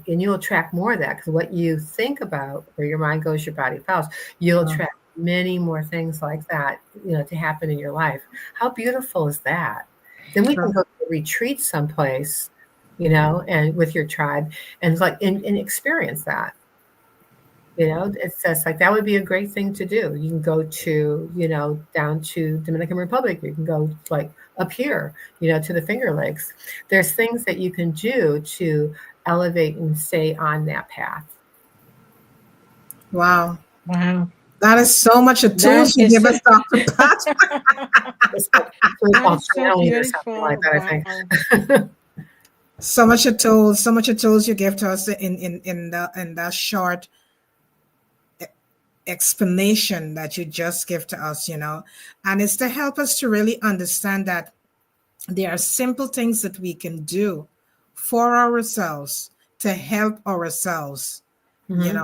and you'll attract more of that, because what you think about, where your mind goes, your body follows. You'll attract many more things like that, to happen in your life. How beautiful is that? Then we can go to a retreat someplace, and with your tribe, and like, and experience that. It's just like that would be a great thing to do. You can go to, down to Dominican Republic. You can go like up here, to the Finger Lakes. There's things that you can do to elevate and stay on that path. Wow. Wow. That is so much a That tools you is give so, us, Dr. Pat. It's like really that called is so channeling or something like beautiful. that, I think. So much of tools you give to us in that short explanation that you just give to us, and it's to help us to really understand that there are simple things that we can do for ourselves to help ourselves, Mm-hmm.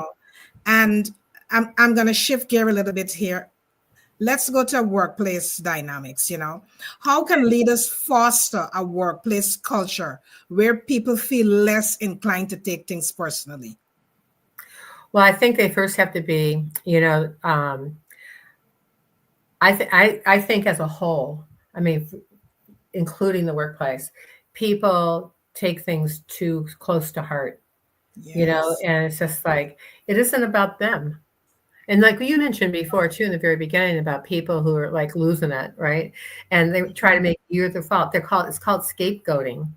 And I'm going to shift gear a little bit here. Let's go to workplace dynamics. How can leaders foster a workplace culture where people feel less inclined to take things personally? Well, I think they first have to be, I think as a whole, I mean, including the workplace, people take things too close to heart, Yes. and it's just like, it isn't about them. And like you mentioned before too in the very beginning about people who are like losing it, right? And they try to make you their fault. It's called scapegoating.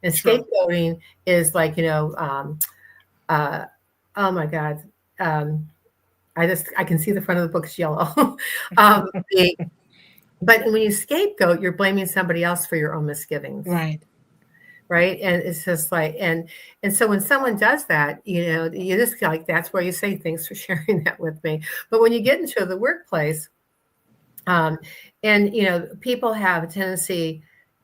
And True. scapegoating is like, uh, oh my God. Um, I can see the front of the book's yellow. um, the, but when you scapegoat, you're blaming somebody else for your own misgivings. right. Right. And it's just like, and so when someone does that, you just like, that's where you say, thanks for sharing that with me. But when you get into the workplace, and, people have a tendency,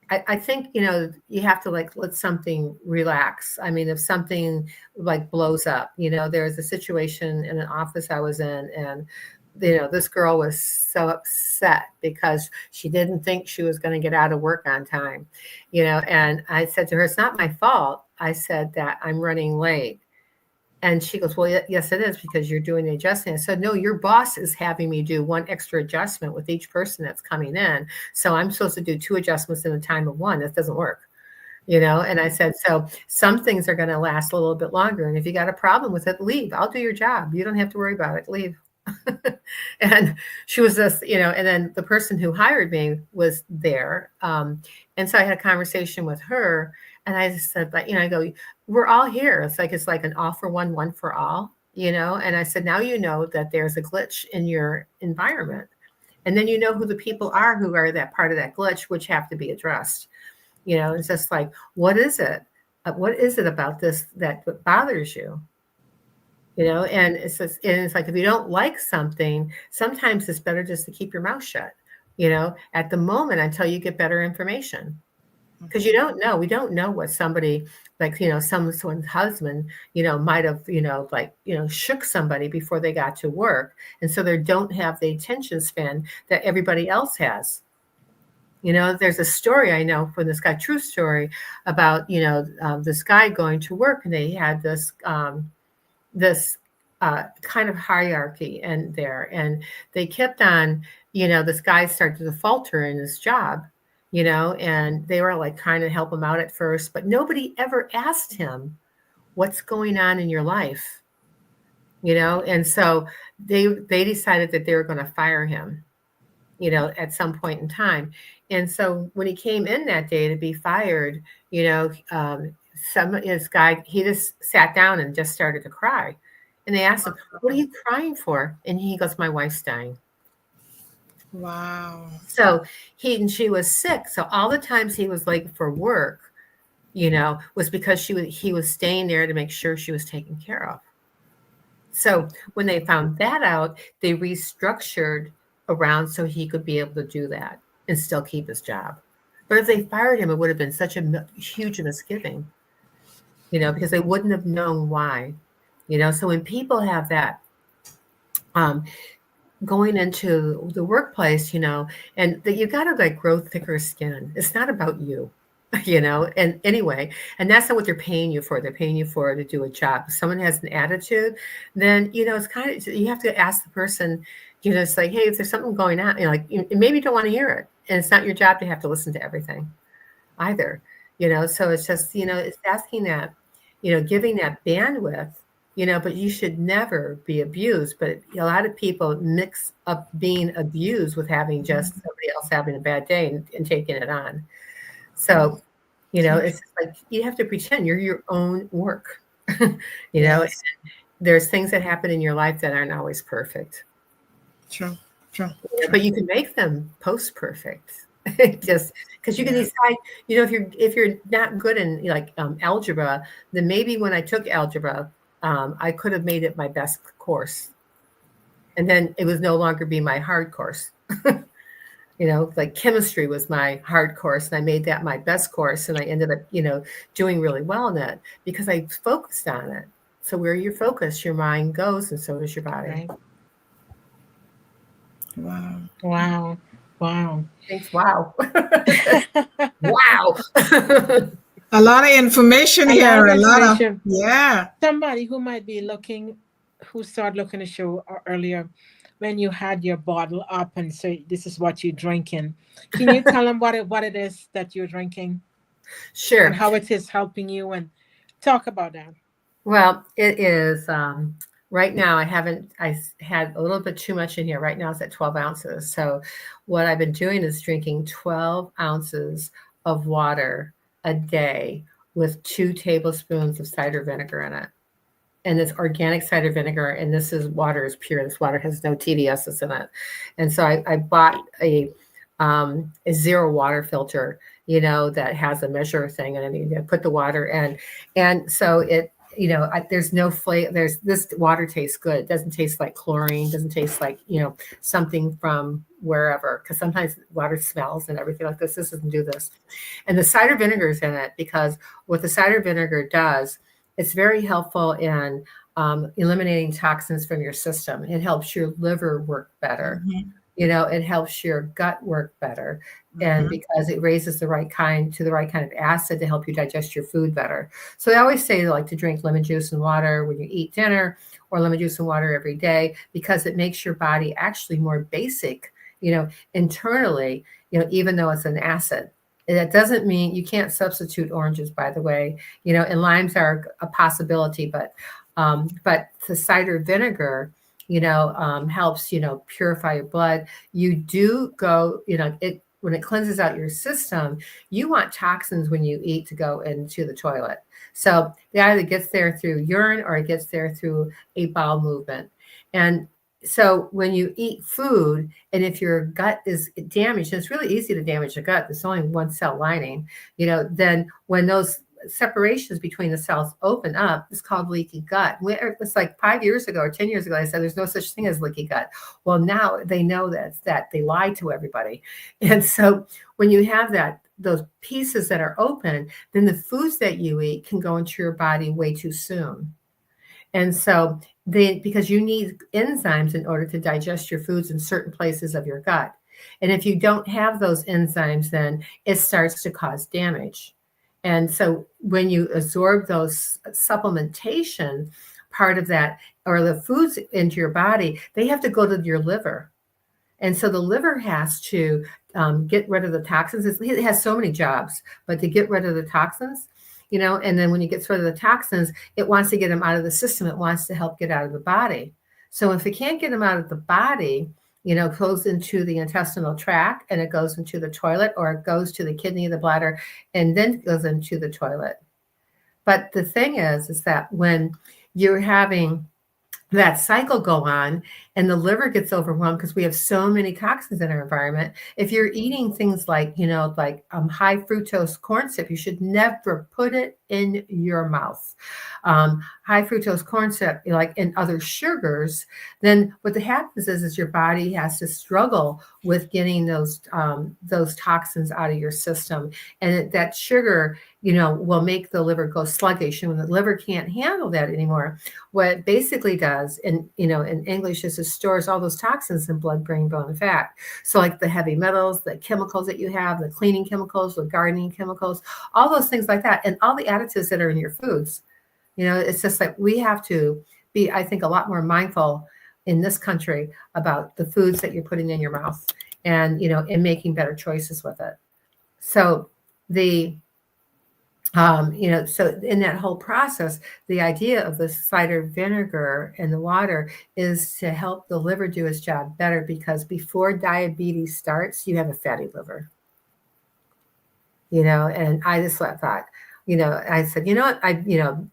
I think, you have to like let something relax. I mean, if something like blows up, there's a situation in an office I was in, and this girl was so upset because she didn't think she was going to get out of work on time, and I said to her, it's not my fault. I said that I'm running late. And she goes, well, yes, it is because you're doing the adjustment. I said, no, your boss is having me do one extra adjustment with each person that's coming in. So I'm supposed to do 2 adjustments in a time of 1. That doesn't work, And I said, so some things are going to last a little bit longer. And if you got a problem with it, leave. I'll do your job. You don't have to worry about it. Leave. And she was just, and then the person who hired me was there. And so I had a conversation with her, and I just said, but, I go, we're all here. It's like an all for one, one for all, and I said, now you know that there's a glitch in your environment. And then you know who the people are who are that part of that glitch, which have to be addressed. It's just like, what is it? What is it about this that bothers you? And it's just, and it's like, if you don't like something, sometimes it's better just to keep your mouth shut, at the moment until you get better information. Because we don't know what somebody like, someone's husband, might have, shook somebody before they got to work. And so they don't have the attention span that everybody else has. There's a story I know from this guy, true story, about, this guy going to work, and they had this kind of hierarchy in there. And they kept on, this guy started to falter in his job, and they were like trying to help him out at first, but nobody ever asked him, what's going on in your life? And so they decided that they were going to fire him, at some point in time. And so when he came in that day to be fired, his guy, he just sat down and just started to cry. And they asked him, what are you crying for? And he goes, my wife's dying. Wow. So she was sick. So all the times he was late for work, was because he was staying there to make sure she was taken care of. So when they found that out, they restructured around so he could be able to do that and still keep his job. But if they fired him, it would have been such a huge misgiving, because they wouldn't have known why, So when people have that, going into the workplace, and that you got to like grow thicker skin. It's not about you, and anyway, and that's not what they're paying you for. They're paying you for to do a job. If someone has an attitude, then, it's kind of, you have to ask the person, it's like, hey, is there something going on? Maybe you don't want to hear it. And it's not your job to have to listen to everything either, so it's just, it's asking that, giving that bandwidth but you should never be abused. But a lot of people mix up being abused with having just somebody else having a bad day and taking it on. So, it's like you have to pretend you're your own work. Yes. There's things that happen in your life that aren't always perfect. True. True. But you can make them post perfect. Just because you can decide, if you're not good in algebra, then maybe when I took algebra, I could have made it my best course, and then it was no longer be my hard course. Like chemistry was my hard course, and I made that my best course, and I ended up, doing really well in it because I focused on it. So where you're focused, your mind goes, and so does your body. Right. Wow. Wow. Wow. Thanks. Wow. Wow. A lot of information here. A lot of, information. yeah. Somebody who might be looking, who started looking at the show earlier, when you had your bottle up and say, this is what you're drinking. Can you tell them what it is that you're drinking? Sure. And how it is helping you, and talk about that. Well, it is, right now I had a little bit too much in here. Right now it's at 12 ounces. So what I've been doing is drinking 12 ounces of water a day with 2 tablespoons of cider vinegar in it. And it's organic cider vinegar. And water is pure. This water has no TDSs in it. And so I bought a zero water filter, that has a measure thing, and you put the water in. And so it, there's no flavor. This water tastes good. It doesn't taste like chlorine. Doesn't taste like, something from wherever, because sometimes water smells and everything like this. This doesn't do this. And the cider vinegar is in it because what the cider vinegar does, it's very helpful in eliminating toxins from your system. It helps your liver work better. Mm-hmm. It helps your gut work better. And because it raises the right kind of acid to help you digest your food better. So I always say to drink lemon juice and water when you eat dinner, or lemon juice and water every day, because it makes your body actually more basic, internally, even though it's an acid. And that doesn't mean you can't substitute oranges, by the way, and limes are a possibility, but the cider vinegar, helps, purify your blood. You do go, when it cleanses out your system, you want toxins when you eat to go into the toilet. So it either gets there through urine or it gets there through a bowel movement. And so when you eat food, and if your gut is damaged, and it's really easy to damage the gut, there's only one cell lining, then when those separations between the cells open up, it's called leaky gut. It's like 5 years ago or 10 years ago, I said there's no such thing as leaky gut. Well, now they know that they lied to everybody. And so when you have those pieces that are open, then the foods that you eat can go into your body way too soon. And so because you need enzymes in order to digest your foods in certain places of your gut. And if you don't have those enzymes, then it starts to cause damage. And so when you absorb those supplementation part of that, or the foods into your body, they have to go to your liver. And so the liver has to get rid of the toxins. It has so many jobs, but to get rid of the toxins, and then when you get rid of the toxins, it wants to get them out of the system. It wants to help get out of the body. So if it can't get them out of the body, it goes into the intestinal tract, and it goes into the toilet, or it goes to the kidney, the bladder, and then goes into the toilet. But the thing is that when you're having that cycle go on and the liver gets overwhelmed because we have so many toxins in our environment. If you're eating things like, high fructose corn syrup, you should never put it in your mouth. High fructose corn syrup, like in other sugars, then what happens is your body has to struggle with getting those toxins out of your system. And that sugar, will make the liver go sluggish. And when the liver can't handle that anymore, what it basically does, in English, is it stores all those toxins in blood, brain, bone, and fat. So like the heavy metals, the chemicals that you have, the cleaning chemicals, the gardening chemicals, all those things like that, and all the additives that are in your foods. It's just like we have to be, I think, a lot more mindful in this country about the foods that you're putting in your mouth, and, and making better choices with it. So So in that whole process, the idea of the cider vinegar and the water is to help the liver do its job better, because before diabetes starts, you have a fatty liver. And I just thought, I said,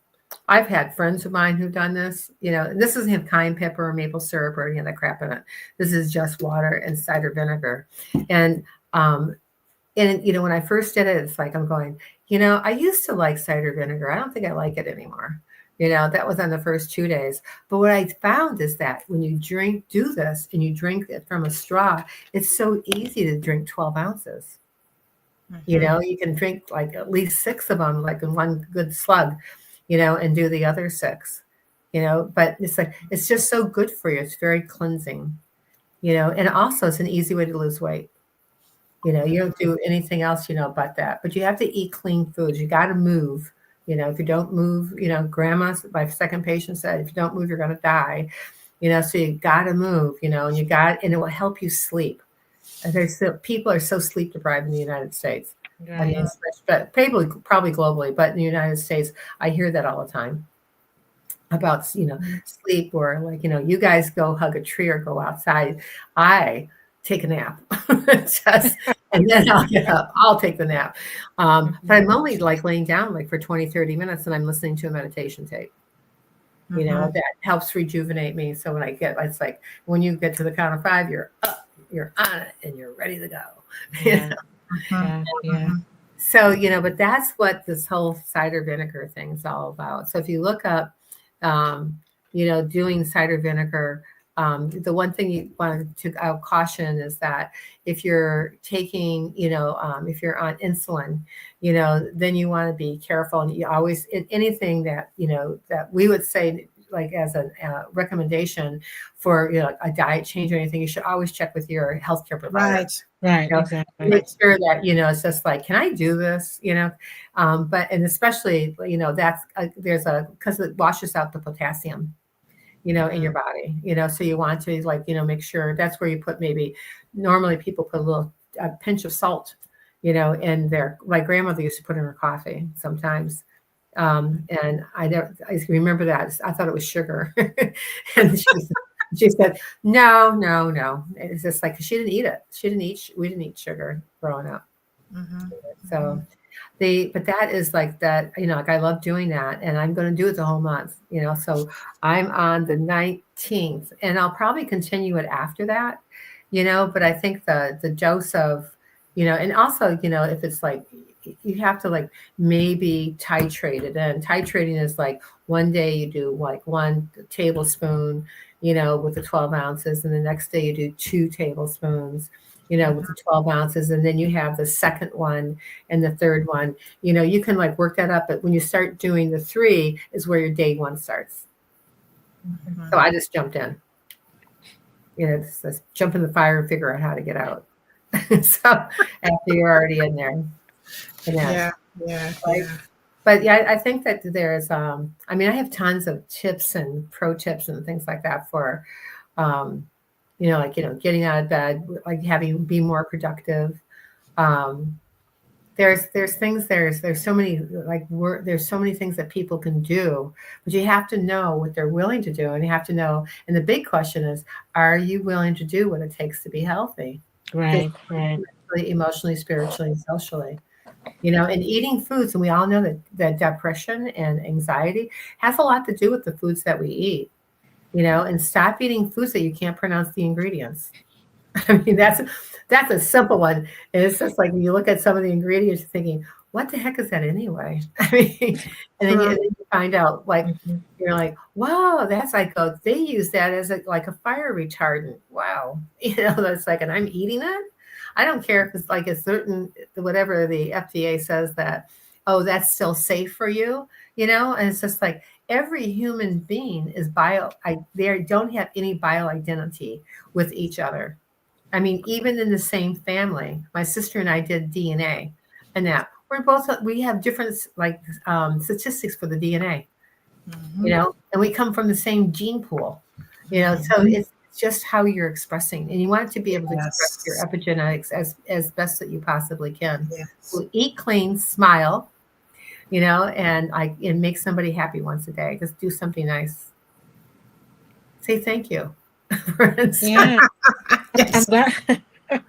I've had friends of mine who've done this, and this doesn't have cayenne pepper or maple syrup or any other crap in it. This is just water and cider vinegar. And, when I first did it, it's like, I'm going, I used to like cider vinegar. I don't think I like it anymore. That was on the first 2 days. But what I found is that when you do this and you drink it from a straw, it's so easy to drink 12 ounces. You can drink like at least 6 of them, like in one good slug, and do the other 6, but it's like, it's just so good for you. It's very cleansing, and also it's an easy way to lose weight. You don't do anything else, but that, but you have to eat clean foods. You got to move, if you don't move, my second patient said, if you don't move, you're going to die, so you got to move, and it will help you sleep. People are so sleep deprived in the United States. Right. I mean, but probably globally, but in the United States, I hear that all the time about, sleep, or like, you guys go hug a tree or go outside. I take a nap and then I'll get up. I'll take the nap. But I'm only like laying down like for 20, 30 minutes, and I'm listening to a meditation tape. That helps rejuvenate me. So when it's like, when you get to the count of 5, you're up, you're on it, and you're ready to go. Yeah. So, but that's what this whole cider vinegar thing is all about. So if you look up, doing cider vinegar, the one thing you want to caution is that if you're taking, if you're on insulin, then you want to be careful. And you always, anything that, that we would say, like as a recommendation for, a diet change or anything, you should always check with your healthcare provider. Right. Exactly. Make sure that, it's just like, can I do this? But, and especially, that's, because it washes out the potassium, in your body, so you want to like, make sure that's where you put, maybe normally people put a pinch of salt, in my grandmother used to put in her coffee sometimes. And I remember that. I thought it was sugar. And she said, no. It's just like, she didn't eat it. We didn't eat sugar growing up. So but that is like that, like I love doing that, and I'm going to do it the whole month, so I'm on the 19th, and I'll probably continue it after that, but I think the dose of, and also, if it's like, you have to like maybe titrate it in. Titrating is like one day you do like 1 tablespoon, with the 12 ounces, and the next day you do 2 tablespoons, with the 12 ounces. And then you have the second one and the third one, you can like work that up. But when you start doing the 3 is where your day 1 starts. So I just jumped in, just jump in the fire and figure out how to get out. So after you're already in there. Yeah. But yeah, I think that there's, I have tons of tips and pro tips and things like that for, like, getting out of bed, like be more productive. There's things, there's so many, like, there's so many things that people can do, but you have to know what they're willing to do. And you have to know, and the big question is, are you willing to do what it takes to be healthy? Right. Emotionally, spiritually, and socially. And eating foods, and we all know that depression and anxiety has a lot to do with the foods that we eat, and stop eating foods that you can't pronounce the ingredients. I mean, that's a simple one. And it's just like, when you look at some of the ingredients, you're thinking, what the heck is that anyway? I mean, and then you find out, like, you're like, wow, that's like, they use that as like a fire retardant. Wow. That's like, and I'm eating it. I don't care if it's like a certain, whatever the FDA says that, oh, that's still safe for you, and it's just like, every human being is they don't have any bio identity with each other. I mean, even in the same family, my sister and I did DNA, and that we have different like statistics for the DNA, and we come from the same gene pool, so it's just how you're expressing, and you want to be able to express your epigenetics as best that you possibly can. So eat clean, smile, and it makes somebody happy once a day. Just do something nice. Say thank you. For instance. Yeah. I'm Yes. glad. I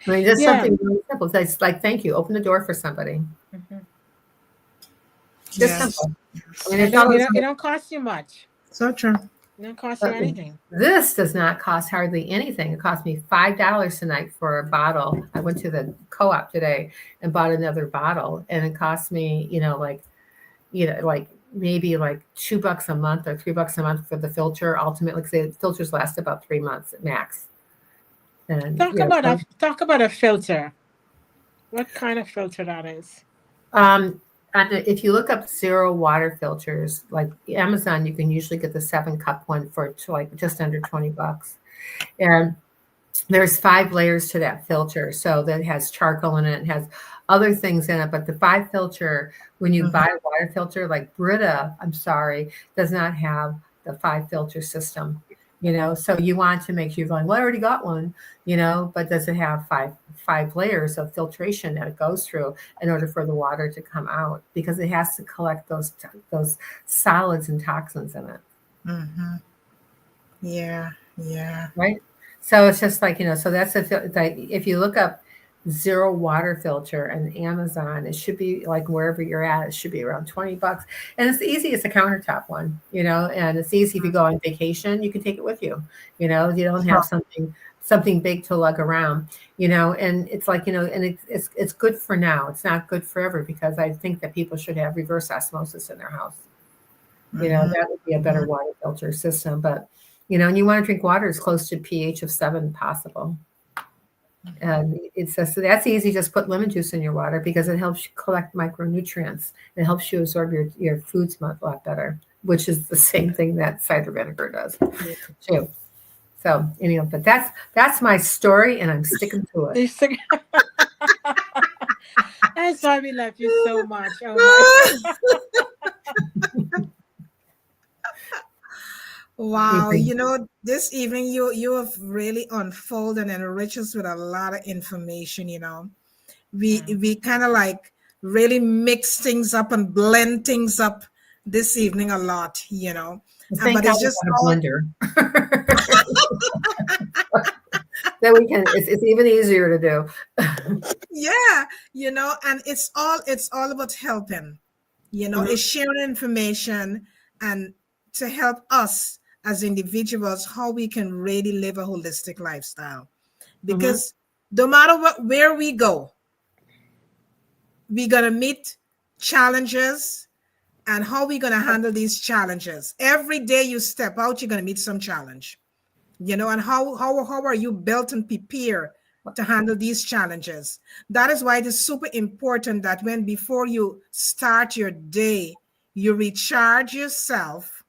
mean, just Yeah. something really simple. It's like thank you. Open the door for somebody. Mhm. Just Yes. simple. I mean, And it's always. it don't cost you much. So true. It don't cost you But anything. this does not cost hardly anything. It cost me $5 tonight for a bottle. I went to the co-op today and bought another bottle, and it cost me, like maybe like $2 a month or $3 a month for the filter. Ultimately, because the filters last about 3 months at max. And Talk about a filter. What kind of filter that is? Um, and if you look up zero water filters, like Amazon, you can usually get the 7 cup one for like just under $20. And there's 5 layers to that filter. So that has charcoal in it, has other things in it. But the 5 filter, when you buy a water filter, like Brita, I'm sorry, does not have the 5 filter system. So you want to make sure you're going, well, I already got one, but does it have five layers of filtration that it goes through in order for the water to come out, because it has to collect those solids and toxins in it. Mm-hmm. Yeah. Yeah. Right. So it's just like, so that's like, if you look up zero water filter and Amazon, it should be like wherever you're at, it should be around $20. And it's easy. It's a countertop one, and it's easy if you go on vacation, you can take it with you. You don't have something big to lug around, and it's like, and it's good for now. It's not good forever, because I think that people should have reverse osmosis in their house. That would be a better water filter system. But, and you want to drink water as close to pH of 7 possible. And it's just, so that's easy. Just put lemon juice in your water, because it helps you collect micronutrients. It helps you absorb your foods a lot better, which is the same thing that cider vinegar does too. So, but that's my story, and I'm sticking to it. That's why we love you so much. Oh my. Wow, this evening you have really unfolded and enriched us with a lot of information. We kind of like really mix things up and blend things up this evening a lot. Thank But God it's we just got a all blender. That we can. It's even easier to do. yeah, and it's all about helping. It's sharing information and to help us as individuals how we can really live a holistic lifestyle. Because no matter where we go, we're gonna meet challenges, and how we gonna handle these challenges. Every day you step out, you're gonna meet some challenge. And how are you built and prepared to handle these challenges? That is why it is super important that before you start your day, you recharge yourself,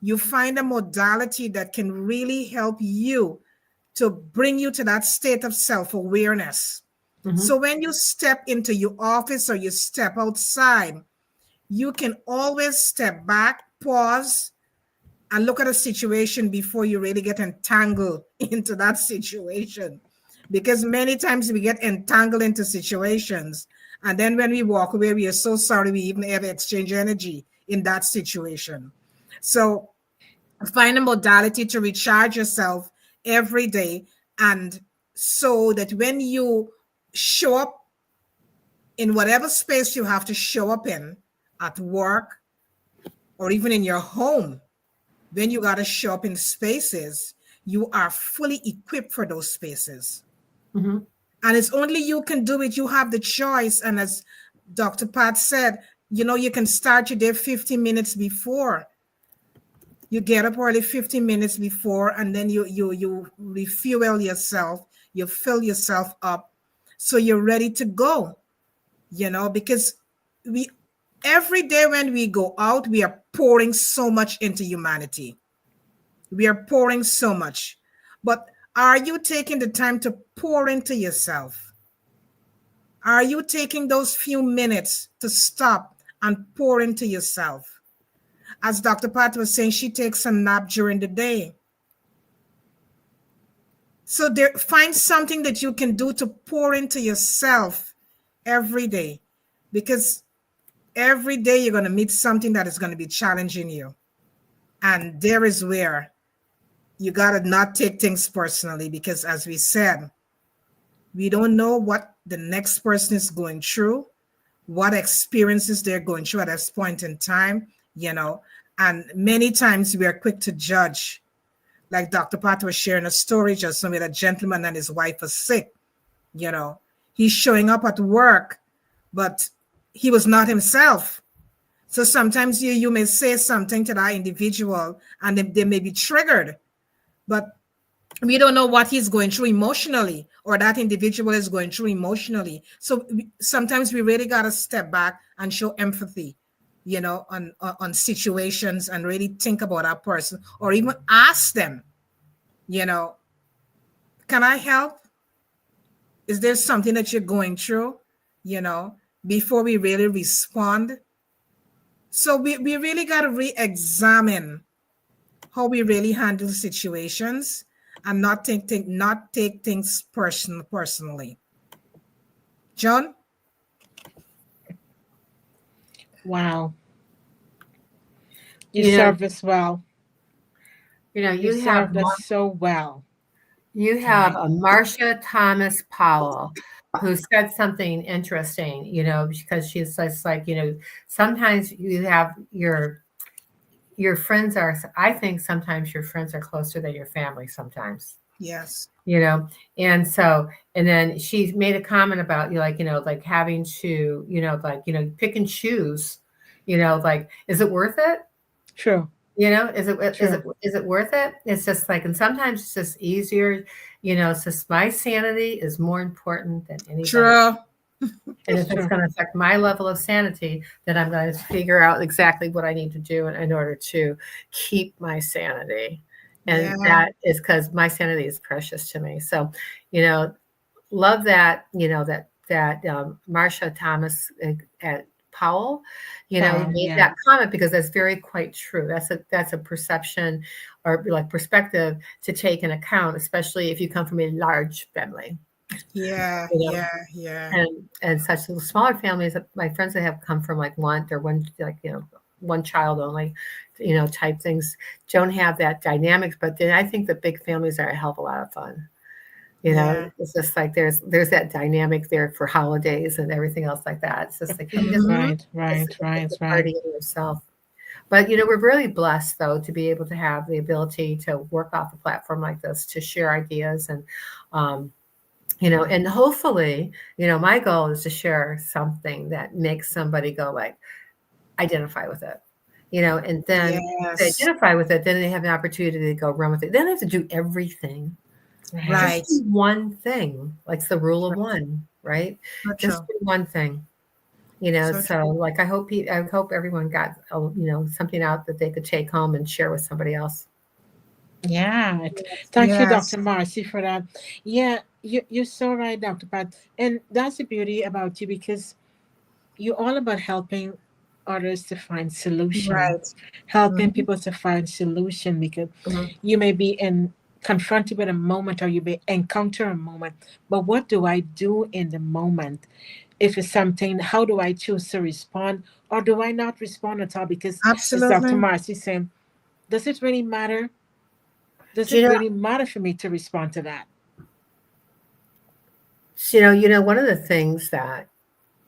you find a modality that can really help you to bring you to that state of self-awareness. So when you step into your office or you step outside, you can always step back, pause, and look at a situation before you really get entangled into that situation. Because many times we get entangled into situations, and then when we walk away, we are so sorry we even ever exchange energy in that situation. So find a modality to recharge yourself every day, and so that when you show up in whatever space you have to show up in, at work or even in your home, when you got to show up in spaces, you are fully equipped for those spaces. And it's only you can do it. You have the choice. And as Dr. Pat said, you can start your day 15 minutes before. You get up early 15 minutes before, and then you refuel yourself, you fill yourself up, so you're ready to go. Because every day when we go out, we are pouring so much into humanity. We are pouring so much. But are you taking the time to pour into yourself? Are you taking those few minutes to stop and pour into yourself? As Dr. Pat was saying, she takes a nap during the day. So find something that you can do to pour into yourself every day. Because every day you're going to meet something that is going to be challenging you. And there is where you got to not take things personally, because as we said, we don't know what the next person is going through, what experiences they're going through at this point in time, and many times we are quick to judge. Like Dr. Pat was sharing a story just now with a gentleman and his wife was sick. He's showing up at work, but he was not himself. So sometimes you may say something to that individual and they may be triggered, but we don't know what he's going through emotionally, or that individual is going through emotionally. So sometimes we really got to step back and show empathy, on situations, and really think about that person, or even ask them, can I help? Is there something that you're going through, before we really respond? So we really got to re-examine how we really handle situations, and not take things personally. John? Wow. You You know, served us well. You you have served us so well. Right. a Marcia Thomas Powell who said something interesting, because she's just like, sometimes you have your friends are, I think sometimes your friends are closer than your family sometimes. Yes. And so, and then she made a comment about like having to, pick and choose, like, is it worth it? True. Is it worth it? It's just like, and sometimes it's just easier, it's just my sanity is more important than anybody. True. And if it's going to affect my level of sanity, then I'm going to figure out exactly what I need to do in order to keep my sanity. And that is because my sanity is precious to me. So, love that, Marcia Thomas at Powell, made that comment, because that's very quite true. That's a perception, or like perspective to take in account, especially if you come from a large family. Yeah. And such little smaller families, my friends that have come from like one child only, type things, don't have that dynamics. But then I think the big families are a hell of a lot of fun. It's just like there's that dynamic there for holidays and everything else like that. It's just like you just right. party in yourself. But we're really blessed though to be able to have the ability to work off a platform like this, to share ideas, and and hopefully, my goal is to share something that makes somebody go like, identify with it, and then they identify with it, then they have an opportunity to go run with it. They don't have to do everything. Right. Just do one thing, like the rule of one, right? Just do one thing, so like, I hope everyone got, something out that they could take home and share with somebody else. Yeah. Thank you, Dr. Marcy, for that. Yeah, you're so right, Dr. Pat. And that's the beauty about you, because you're all about helping others to find solution, helping people to find solution, because you may be confronted with a moment, or you may encounter a moment, but what do I do in the moment? If it's something, how do I choose to respond, or do I not respond at all? Because as Dr. Marcy saying, does it really matter? Does it really matter for me to respond to that? One of the things that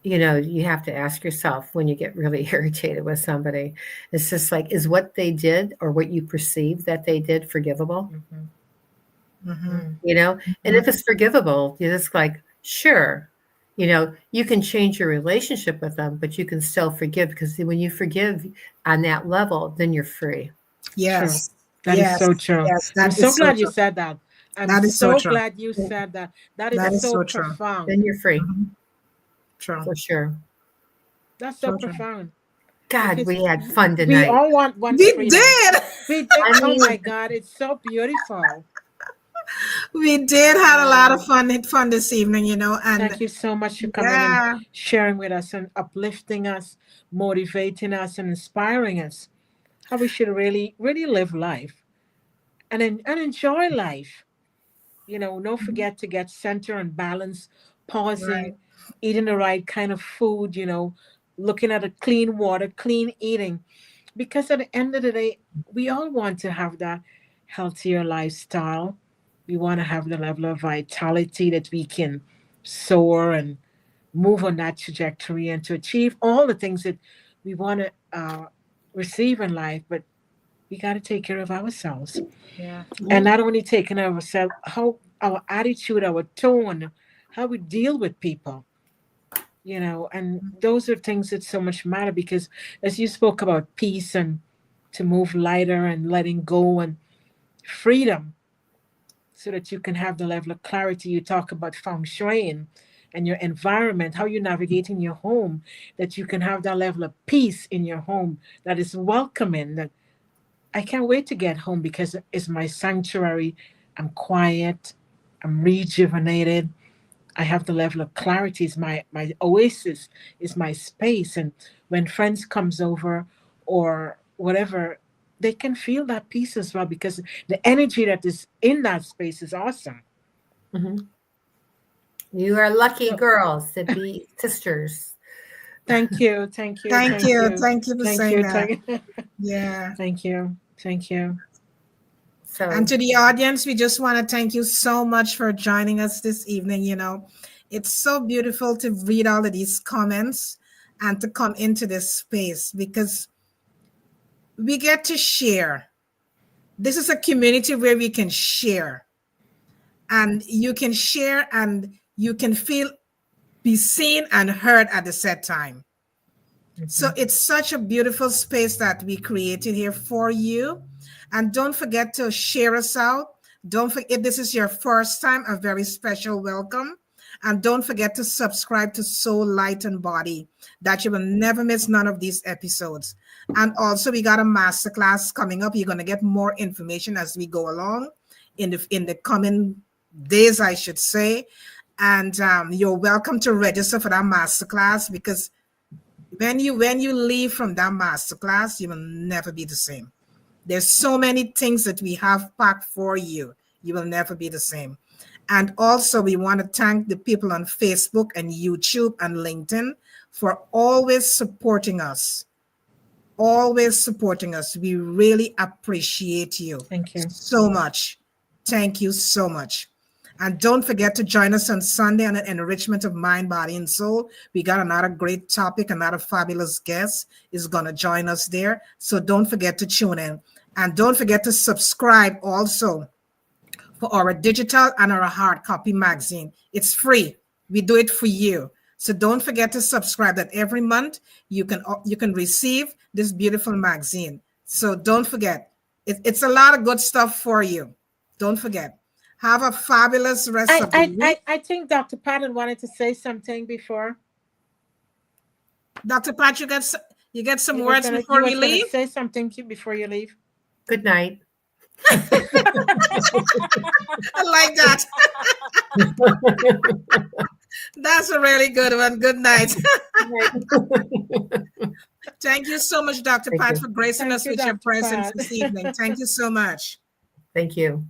you have to ask yourself when you get really irritated with somebody, it's just like, is what they did or what you perceive that they did forgivable? And if it's forgivable, you're just like, sure, you can change your relationship with them, but you can still forgive, because when you forgive on that level, then you're free. Yes. True. That is so true. Yes, I'm so glad you said that. I'm so glad you said that. That is so profound. Then you're free. True. For sure. That's so profound. God, Because we had fun tonight. We all want one freedom. We did. Oh my God, it's so beautiful. We did have a lot of fun this evening, and thank you so much for coming and sharing with us, and uplifting us, motivating us, and inspiring us. How we should really live life, and enjoy life. Don't forget to get center and balance, pausing, eating the right kind of food, looking at a clean water, clean eating. Because at the end of the day, we all want to have that healthier lifestyle. We want to have the level of vitality that we can soar and move on that trajectory and to achieve all the things that we want to receive in life. But we got to take care of ourselves. Yeah. And not only taking care of ourselves, how our attitude, our tone, how we deal with people, and those are things that so much matter because as you spoke about peace and to move lighter and letting go and freedom so that you can have the level of clarity. You talk about feng shui and your environment, how you navigate in your home, that you can have that level of peace in your home that is welcoming, that I can't wait to get home because it's my sanctuary. I'm quiet, I'm rejuvenated. I have the level of clarity. Is my oasis, is my space. And when friends comes over or whatever, they can feel that peace as well because the energy that is in that space is awesome. Mm-hmm. You are lucky So girls to be sisters. thank you, thank you, Thank thank you. you, Thank you for thank saying you, that. thank you, Yeah. thank you, thank you. And So to the audience, we just want to thank you so much for joining us this evening. It's so beautiful to read all of these comments and to come into this space because we get to share. This is a community where we can share, and you can share and you can be seen and heard at the set time. So Mhm. it's such a beautiful space that we created here for you. And don't forget to share us out. Don't forget, if this is your first time, a very special welcome. And don't forget to subscribe to Soul, Light, and Body, that you will never miss none of these episodes. And also, we got a masterclass coming up. You're going to get more information as we go along in the coming days, I should say. And you're welcome to register for that masterclass because when you leave from that masterclass, you will never be the same. There's so many things that we have packed for you. You will never be the same. And also, we want to thank the people on Facebook and YouTube and LinkedIn for always supporting us. Always supporting us. We really appreciate you Thank you. so much. Thank you so much. And don't forget to join us on Sunday on an enrichment of mind, body, and soul. We got another great topic, another fabulous guest is going to join us there. So don't forget to tune in. And don't forget to subscribe also for our digital and our hard copy magazine. It's free. We do it for you. So don't forget to subscribe that every month you can receive this beautiful magazine. So don't forget. It's a lot of good stuff for you. Don't forget. Have a fabulous rest I, of the I, week. I, I think Dr. Patton wanted to say something before. Dr. Pat, you get some You were words gonna you before we was gonna leave? say something before you leave. good night. I like that. That's a really good one. Good night. Thank you so much, Dr. Thank Pat, you. for gracing Thank us you, with your Dr. presence Pat. this evening. Thank you so much. Thank you.